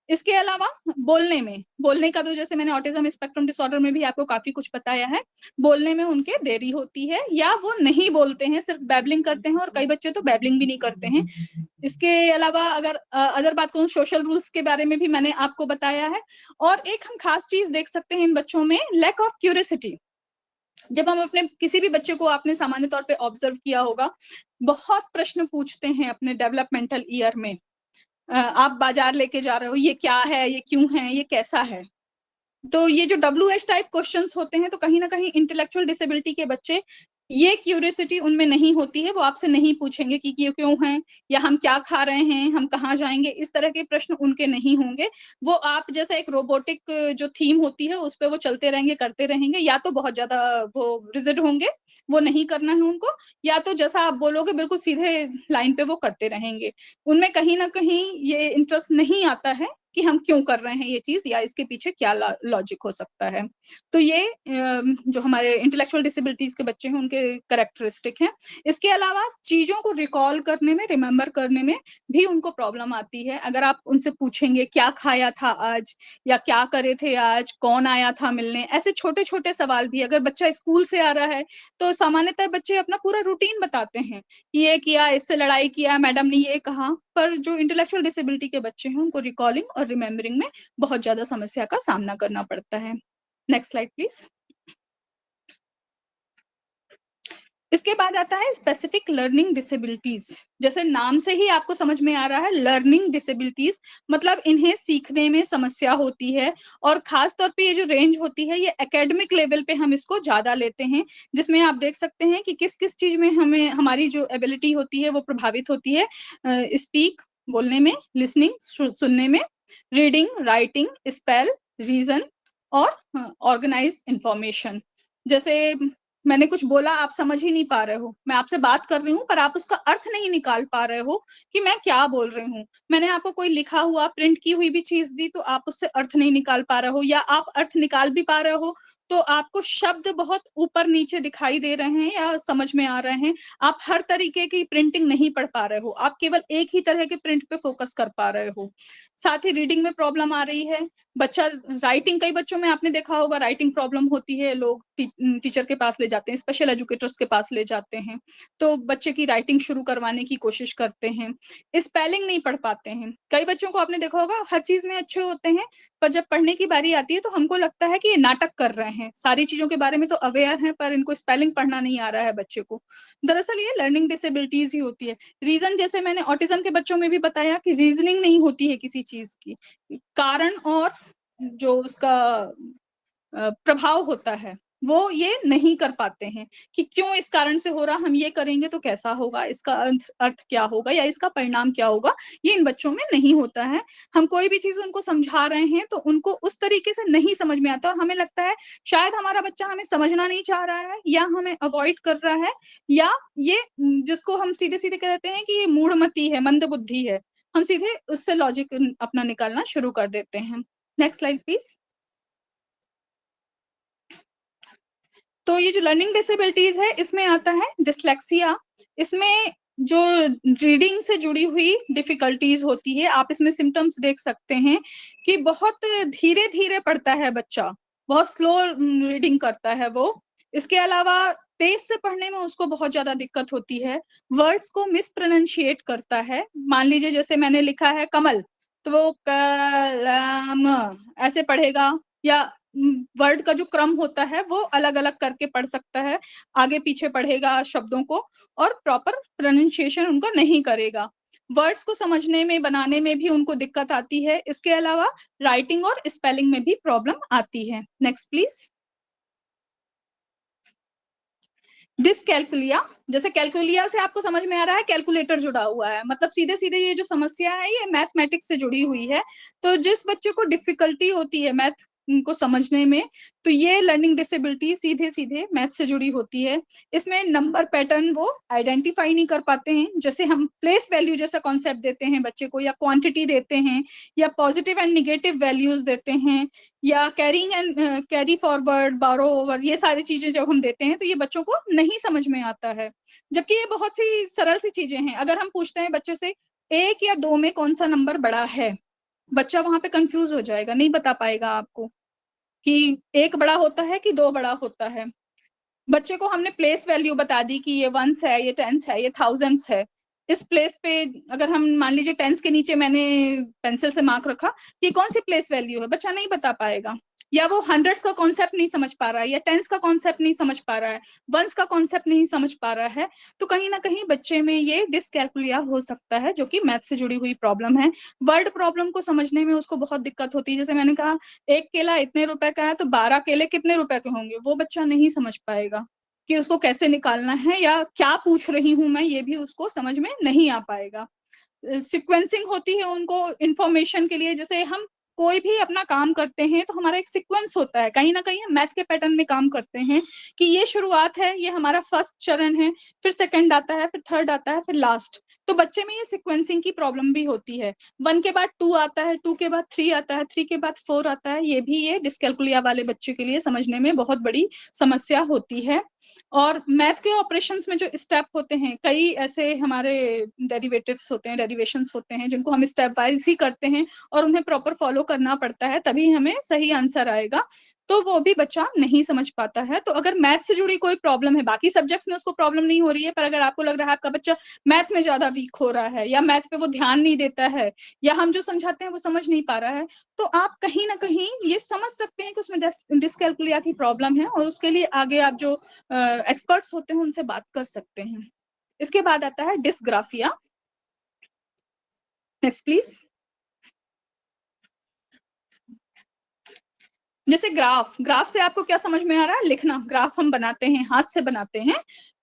इसके अलावा बोलने का तो जैसे मैंने ऑटिज्म स्पेक्ट्रम डिसऑर्डर में भी आपको काफी कुछ बताया है। बोलने में उनके देरी होती है, या वो नहीं बोलते हैं, सिर्फ बैबलिंग करते हैं, और कई बच्चे तो बैबलिंग भी नहीं करते हैं। इसके अलावा अगर अदर बात करूं, सोशल रूल्स के बारे में भी मैंने आपको बताया है। और एक हम खास चीज देख सकते हैं इन बच्चों में, लैक ऑफ क्यूरियोसिटी। जब हम अपने किसी भी बच्चे को, आपने सामान्य तौर पे ऑब्जर्व किया होगा, बहुत प्रश्न पूछते हैं अपने डेवलपमेंटल ईयर में। आप बाजार लेके जा रहे हो, ये क्या है, ये क्यों है, ये कैसा है। तो ये जो WH टाइप क्वेश्चंस होते हैं, तो कहीं ना कहीं इंटेलेक्चुअल डिसेबिलिटी के बच्चे, ये क्यूरियोसिटी उनमें नहीं होती है। वो आपसे नहीं पूछेंगे कि ये क्यों है, या हम क्या खा रहे हैं, हम कहाँ जाएंगे, इस तरह के प्रश्न उनके नहीं होंगे। वो आप जैसा एक रोबोटिक जो थीम होती है उस पर वो चलते रहेंगे, करते रहेंगे, या तो बहुत ज्यादा वो रिजिड होंगे, वो नहीं करना है उनको, या तो जैसा आप बोलोगे बिल्कुल सीधे लाइन पे वो करते रहेंगे। उनमें कहीं ना कहीं ये इंटरेस्ट नहीं आता है कि हम क्यों कर रहे हैं ये चीज, या इसके पीछे क्या लॉजिक हो सकता है। तो ये जो हमारे इंटेलेक्चुअल डिसेबिलिटीज के बच्चे हैं उनके कैरेक्टरिस्टिक हैं। इसके अलावा चीजों को रिकॉल करने में, रिमेम्बर करने में भी उनको प्रॉब्लम आती है। अगर आप उनसे पूछेंगे क्या खाया था आज, या क्या करे थे आज, कौन आया था मिलने, ऐसे छोटे छोटे सवाल भी, अगर बच्चा स्कूल से आ रहा है तो सामान्यतः बच्चे अपना पूरा रूटीन बताते हैं, ये किया, इससे लड़ाई किया, मैडम ने ये कहा। पर जो इंटेलेक्चुअल डिसेबिलिटी के बच्चे हैं उनको रिकॉलिंग और रिमेम्बरिंग में बहुत ज्यादा समस्या का सामना करना पड़ता है। Next slide please. इसके बाद आता है स्पेसिफिक लर्निंग डिसेबिलिटीज। जैसे नाम से ही आपको समझ में आ रहा है, लर्निंग डिसेबिलिटीज मतलब इन्हें सीखने में समस्या होती है, और खास तौर पे ये जो रेंज होती है ये एकेडमिक लेवल पे हम इसको ज्यादा लेते हैं, जिसमें आप देख सकते हैं कि किस किस चीज में हमें हमारी जो एबिलिटी होती है वो प्रभावित होती है। स्पीक बोलने में, लिसनिंग सुनने में, रीडिंग राइटिंग स्पेल रीजन, और ऑर्गेनाइज इंफॉर्मेशन। जैसे मैंने कुछ बोला, आप समझ ही नहीं पा रहे हो, मैं आपसे बात कर रही हूँ पर आप उसका अर्थ नहीं निकाल पा रहे हो कि मैं क्या बोल रही हूँ। मैंने आपको कोई लिखा हुआ प्रिंट की हुई भी चीज दी तो आप उससे अर्थ नहीं निकाल पा रहे हो, या आप अर्थ निकाल भी पा रहे हो तो आपको शब्द बहुत ऊपर नीचे दिखाई दे रहे हैं या समझ में आ रहे हैं। आप हर तरीके की प्रिंटिंग नहीं पढ़ पा रहे हो, आप केवल एक ही तरह के प्रिंट पे फोकस कर पा रहे हो। साथ ही रीडिंग में प्रॉब्लम आ रही है। बच्चा राइटिंग, कई बच्चों में आपने देखा होगा राइटिंग प्रॉब्लम होती है, लोग टीचर के पास ले जाते हैं, स्पेशल एजुकेटर्स के पास ले जाते हैं, तो बच्चे की राइटिंग शुरू करवाने की कोशिश करते हैं। स्पेलिंग नहीं पढ़ पाते हैं। कई बच्चों को आपने देखा होगा हर चीज में अच्छे होते हैं, पर जब पढ़ने की बारी आती है तो हमको लगता है कि ये नाटक कर रहे हैं, सारी चीजों के बारे में तो अवेयर हैं पर इनको स्पेलिंग पढ़ना नहीं आ रहा है बच्चे को। दरअसल ये लर्निंग डिसेबिलिटीज ही होती है। रीजन, जैसे मैंने ऑटिज्म के बच्चों में भी बताया कि रीजनिंग नहीं होती है किसी चीज की, कारण और जो उसका प्रभाव होता है वो ये नहीं कर पाते हैं कि क्यों इस कारण से हो रहा, हम ये करेंगे तो कैसा होगा, इसका अर्थ क्या होगा या इसका परिणाम क्या होगा, ये इन बच्चों में नहीं होता है। हम कोई भी चीज उनको समझा रहे हैं तो उनको उस तरीके से नहीं समझ में आता, और हमें लगता है शायद हमारा बच्चा हमें समझना नहीं चाह रहा है या हमें अवॉइड कर रहा है, या ये जिसको हम सीधे सीधे कहते हैं कि ये मूढ़मती है, मंद बुद्धि है, हम सीधे उससे लॉजिक अपना निकालना शुरू कर देते हैं। Next slide please. तो ये जो लर्निंग डिसेबिलिटीज है इसमें आता है डिसलेक्सिया। इसमें जो रीडिंग से जुड़ी हुई डिफिकल्टीज होती है, आप इसमें सिम्टम्स देख सकते हैं कि बहुत धीरे धीरे पढ़ता है बच्चा, बहुत स्लो रीडिंग करता है वो। इसके अलावा तेज से पढ़ने में उसको बहुत ज्यादा दिक्कत होती है। वर्ड्स को मिसप्रोनाउंशिएट करता है। मान लीजिए जैसे मैंने लिखा है कमल, तो वो कलम ऐसे पढ़ेगा, या वर्ड का जो क्रम होता है वो अलग अलग करके पढ़ सकता है, आगे पीछे पढ़ेगा शब्दों को और प्रॉपर प्रोनाउंसिएशन उनका नहीं करेगा। वर्ड्स को समझने में, बनाने में भी उनको दिक्कत आती है। इसके अलावा राइटिंग और स्पेलिंग में भी प्रॉब्लम आती है। Next please. डिसकैलकुलिया, जैसे कैलकुलिया से आपको समझ में आ रहा है कैलकुलेटर जुड़ा हुआ है, मतलब सीधे सीधे ये जो समस्या है ये मैथमेटिक्स से जुड़ी हुई है। तो जिस बच्चे को डिफिकल्टी होती है मैथ को समझने में, तो ये लर्निंग डिसेबिलिटी सीधे सीधे मैथ से जुड़ी होती है। इसमें नंबर पैटर्न वो आइडेंटिफाई नहीं कर पाते हैं। जैसे हम प्लेस वैल्यू जैसा कॉन्सेप्ट देते हैं बच्चे को, या क्वांटिटी देते हैं, या पॉजिटिव एंड निगेटिव वैल्यूज देते हैं, या कैरिंग एंड कैरी फॉरवर्ड, बारो ओवर, ये सारी चीजें जब हम देते हैं तो ये बच्चों को नहीं समझ में आता है। जबकि ये बहुत सी सरल सी चीजें हैं। अगर हम पूछते हैं बच्चे से एक या दो में कौन सा नंबर बड़ा है, बच्चा वहां पे कंफ्यूज हो जाएगा, नहीं बता पाएगा आपको कि एक बड़ा होता है कि दो बड़ा होता है। बच्चे को हमने प्लेस वैल्यू बता दी कि ये वंस है, ये टेंस है, ये थाउजेंड्स है। इस प्लेस पे अगर हम मान लीजिए टेंस के नीचे मैंने पेंसिल से मार्क रखा, ये कौन सी प्लेस वैल्यू है, बच्चा नहीं बता पाएगा। या वो हंड्रेड्स का कॉन्सेप्ट नहीं समझ पा रहा है, या टेंस का कॉन्सेप्ट नहीं समझ पा रहा है, वंस का कॉन्सेप्ट नहीं समझ पा रहा है, तो कहीं ना कहीं बच्चे में ये डिसकैलकुलिया हो सकता है, जो कि मैथ से जुड़ी हुई प्रॉब्लम है। वर्ड प्रॉब्लम को समझने में उसको बहुत दिक्कत होती है। जैसे मैंने कहा एक केला इतने रुपए का है, तो 12 केले कितने रुपए के होंगे, वो बच्चा नहीं समझ पाएगा कि उसको कैसे निकालना है, या क्या पूछ रही हूं मैं ये भी उसको समझ में नहीं आ पाएगा। सीक्वेंसिंग होती है उनको इंफॉर्मेशन के लिए। जैसे हम कोई भी अपना काम करते हैं तो हमारा एक सीक्वेंस होता है, कहीं ना कहीं हम मैथ के पैटर्न में काम करते हैं कि ये शुरुआत है, ये हमारा फर्स्ट चरण है, फिर सेकंड आता है, फिर थर्ड आता है, फिर लास्ट। तो बच्चे में ये सीक्वेंसिंग की प्रॉब्लम भी होती है। 1 के बाद 2 आता है, 2 के बाद 3 आता है, 3 के बाद 4 आता है। ये भी ये डिसकैलकुलिया वाले बच्चे के लिए समझने में बहुत बड़ी समस्या होती है। और मैथ के ऑपरेशंस में जो स्टेप होते हैं, कई ऐसे हमारे डेरिवेटिव्स होते हैं, डेरिवेशंस होते हैं, जिनको हम स्टेप वाइज ही करते हैं और उन्हें प्रॉपर फॉलो करना पड़ता है, तभी हमें सही आंसर आएगा। तो वो भी बच्चा नहीं समझ पाता है। तो अगर मैथ से जुड़ी कोई प्रॉब्लम है, बाकी सब्जेक्ट्स में उसको प्रॉब्लम नहीं हो रही है, पर अगर आपको लग रहा है आपका बच्चा मैथ में ज्यादा वीक हो रहा है, या मैथ पे वो ध्यान नहीं देता है, या हम जो समझाते हैं वो समझ नहीं पा रहा है, तो आप कहीं ना कहीं ये समझ सकते हैं कि उसमें डिस्कैल्कुलिया की प्रॉब्लम है, और उसके लिए आगे आप जो एक्सपर्ट्स होते हैं उनसे बात कर सकते हैं। इसके बाद आता है डिस्ग्राफिया। Next please. जैसे ग्राफ से आपको क्या समझ में आ रहा है? लिखना। ग्राफ हम बनाते हैं, हाथ से बनाते हैं।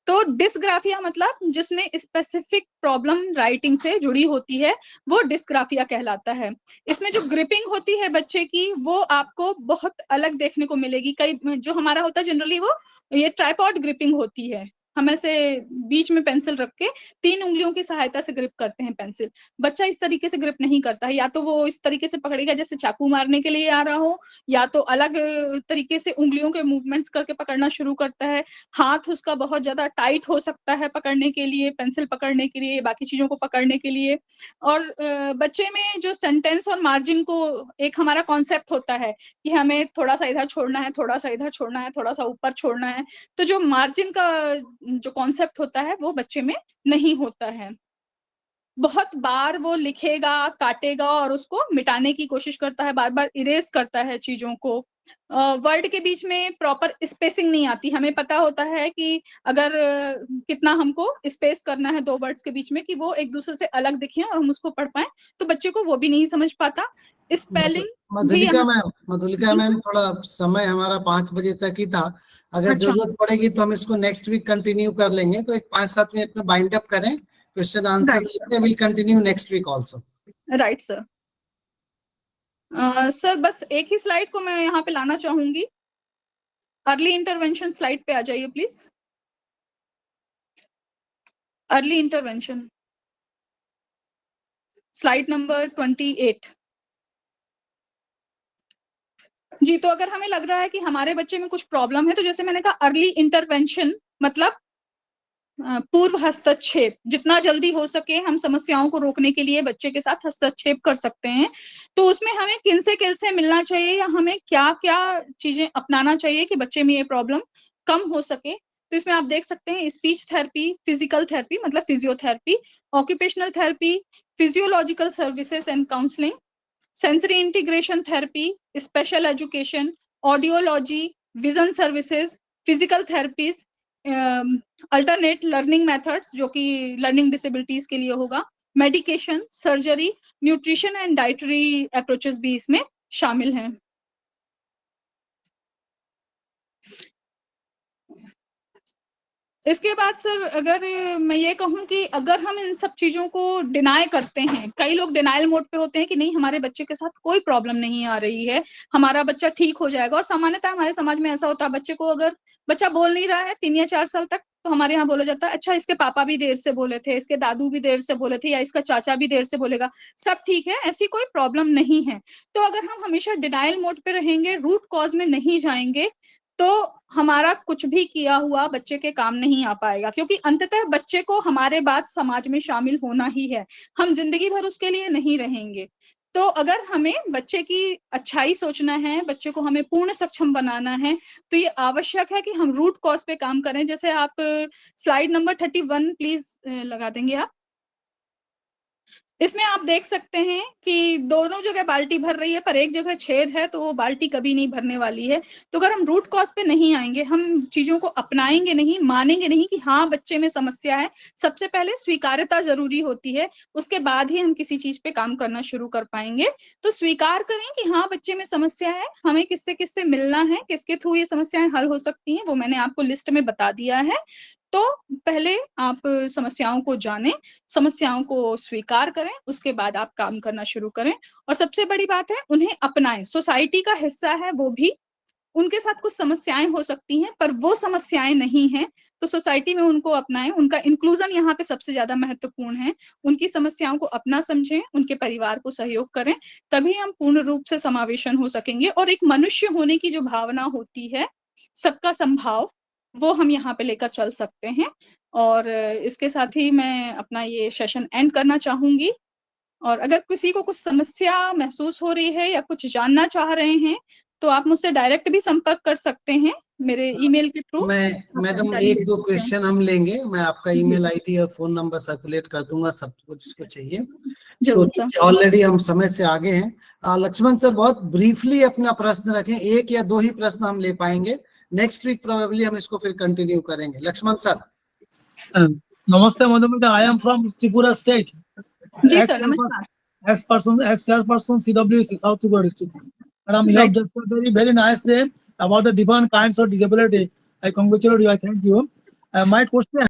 तो डिस्ग्राफिया मतलब जिसमें स्पेसिफिक प्रॉब्लम राइटिंग से जुड़ी होती है, वो डिस्ग्राफिया कहलाता है। इसमें जो ग्रिपिंग होती है बच्चे की, वो आपको बहुत अलग देखने को मिलेगी। कई जो हमारा होता है जनरली, वो ये ट्राइपॉड ग्रिपिंग होती है। हम ऐसे बीच में पेंसिल रख के 3 उंगलियों की सहायता से ग्रिप करते हैं पेंसिल। बच्चा इस तरीके से ग्रिप नहीं करता है, या तो वो इस तरीके से पकड़ेगा जैसे चाकू मारने के लिए आ रहा हो, या तो अलग तरीके से उंगलियों के मूवमेंट्स करके पकड़ना शुरू करता है। हाथ उसका बहुत ज्यादा टाइट हो सकता है पकड़ने के लिए, पेंसिल पकड़ने के लिए, बाकी चीजों को पकड़ने के लिए। और बच्चे में जो सेंटेंस और मार्जिन को एक हमारा कॉन्सेप्ट होता है कि हमें थोड़ा सा इधर छोड़ना है, थोड़ा सा इधर छोड़ना है, थोड़ा सा ऊपर छोड़ना है। तो जो मार्जिन का जो कॉन्सेप्ट होता है वो बच्चे में नहीं होता है। बहुत बार वो लिखेगा, काटेगा और उसको मिटाने की कोशिश करता है, बार बार इरेज करता है चीजों को। वर्ड के बीच में प्रॉपर स्पेसिंग नहीं आती। हमें पता होता है कि अगर कितना हमको स्पेस करना है 2 वर्ड्स के बीच में कि वो एक दूसरे से अलग दिखें और हम उसको पढ़ पाए, तो बच्चे को वो भी नहीं समझ पाता। स्पेलिंग भी मधुलिका मैम, थोड़ा समय हमारा 5 बजे तक ही था। अगर अच्छा, जरूरत पड़ेगी तो हम इसको नेक्स्ट वीक कंटिन्यू कर लेंगे। तो एक 5-7 मिनट में बाइंड अप करें, क्वेश्चन आंसर राइट लेते हैं। Will continue next week also. Right sir. Sir बस एक ही स्लाइड को मैं यहाँ पे लाना चाहूंगी। अर्ली इंटरवेंशन स्लाइड पे आ जाइए please. Early intervention slide number 28। जी, तो अगर हमें लग रहा है कि हमारे बच्चे में कुछ प्रॉब्लम है, तो जैसे मैंने कहा अर्ली इंटरवेंशन मतलब पूर्व हस्तक्षेप। जितना जल्दी हो सके हम समस्याओं को रोकने के लिए बच्चे के साथ हस्तक्षेप कर सकते हैं। तो उसमें हमें किन से मिलना चाहिए, या हमें क्या क्या चीजें अपनाना चाहिए कि बच्चे में ये प्रॉब्लम कम हो सके। तो इसमें आप देख सकते हैं स्पीच थेरेपी, फिजिकल थेरेपी मतलब physiotherapy, occupational therapy, physiological services and counselling, sensory integration therapy, special education, audiology, vision services, physical therapies, alternate learning methods जो कि लर्निंग डिसेबिलिटीज के लिए होगा, medication, surgery, nutrition and dietary approaches भी इसमें शामिल हैं। इसके बाद सर अगर मैं ये कहूं कि अगर हम इन सब चीजों को डिनाई करते हैं, कई लोग डिनाइल मोड पे होते हैं कि नहीं हमारे बच्चे के साथ कोई प्रॉब्लम नहीं आ रही है, हमारा बच्चा ठीक हो जाएगा। और सामान्यतः हमारे समाज में ऐसा होता है, बच्चे को अगर बच्चा बोल नहीं रहा है 3 या 4 साल तक, तो हमारे यहाँ बोला जाता है अच्छा इसके पापा भी देर से बोले थे, इसके दादू भी देर से बोले थे, या इसका चाचा भी देर से बोलेगा, सब ठीक है, ऐसी कोई प्रॉब्लम नहीं है। तो अगर हम हमेशा डिनाइल मोड पे रहेंगे, रूट कॉज में नहीं जाएंगे, तो हमारा कुछ भी किया हुआ बच्चे के काम नहीं आ पाएगा, क्योंकि अंततः बच्चे को हमारे बाद समाज में शामिल होना ही है। हम जिंदगी भर उसके लिए नहीं रहेंगे। तो अगर हमें बच्चे की अच्छाई सोचना है, बच्चे को हमें पूर्ण सक्षम बनाना है, तो ये आवश्यक है कि हम रूट कॉज पे काम करें। जैसे आप स्लाइड नंबर 31 प्लीज लगा देंगे आप। इसमें आप देख सकते हैं कि दोनों जगह बाल्टी भर रही है, पर एक जगह छेद है, तो वो बाल्टी कभी नहीं भरने वाली है। तो अगर हम रूट कॉज पे नहीं आएंगे, हम चीजों को अपनाएंगे नहीं, मानेंगे नहीं कि हाँ बच्चे में समस्या है, सबसे पहले स्वीकार्यता जरूरी होती है, उसके बाद ही हम किसी चीज पे काम करना शुरू कर पाएंगे। तो स्वीकार करें कि हाँ बच्चे में समस्या है, हमें किससे किससे मिलना है, किसके थ्रू ये समस्याएं हल हो सकती हैं, वो मैंने आपको लिस्ट में बता दिया है। तो पहले आप समस्याओं को जानें, समस्याओं को स्वीकार करें, उसके बाद आप काम करना शुरू करें। और सबसे बड़ी बात है उन्हें अपनाएं। सोसाइटी का हिस्सा है वो भी, उनके साथ कुछ समस्याएं हो सकती हैं, पर वो समस्याएं नहीं हैं, तो सोसाइटी में उनको अपनाएं। उनका इंक्लूजन यहाँ पे सबसे ज्यादा महत्वपूर्ण है। उनकी समस्याओं को अपना समझें, उनके परिवार को सहयोग करें, तभी हम पूर्ण रूप से समावेशन हो सकेंगे। और एक मनुष्य होने की जो भावना होती है, सबका संभाव, वो हम यहाँ पे लेकर चल सकते हैं। और इसके साथ ही मैं अपना ये सेशन एंड करना चाहूंगी। और अगर किसी को कुछ समस्या महसूस हो रही है या कुछ जानना चाह रहे हैं, तो आप मुझसे डायरेक्ट भी संपर्क कर सकते हैं मेरे ईमेल के थ्रू। मैडम एक दो क्वेश्चन हम लेंगे, मैं आपका ईमेल आईडी और फोन नंबर सर्कुलेट कर दूंगा सब कुछ जिसको चाहिए। तो जरूर सर। ऑलरेडी हम समय से आगे हैं। लक्ष्मण सर बहुत ब्रीफली अपना प्रश्न रखें, 1 या 2 ही प्रश्न हम ले पाएंगे। नेक्स्ट वीक प्रोबेबली हम इसको फिर कंटिन्यू करेंगे। Laxman sir. Namaste, Madhumita. I am from Tripura State. जी सर, नमस्कार। Ex-chairperson CWC, South Tripura District. Madam, you have Right. just a very, very nice day about the different kinds of disability. I congratulate you. I thank you. My question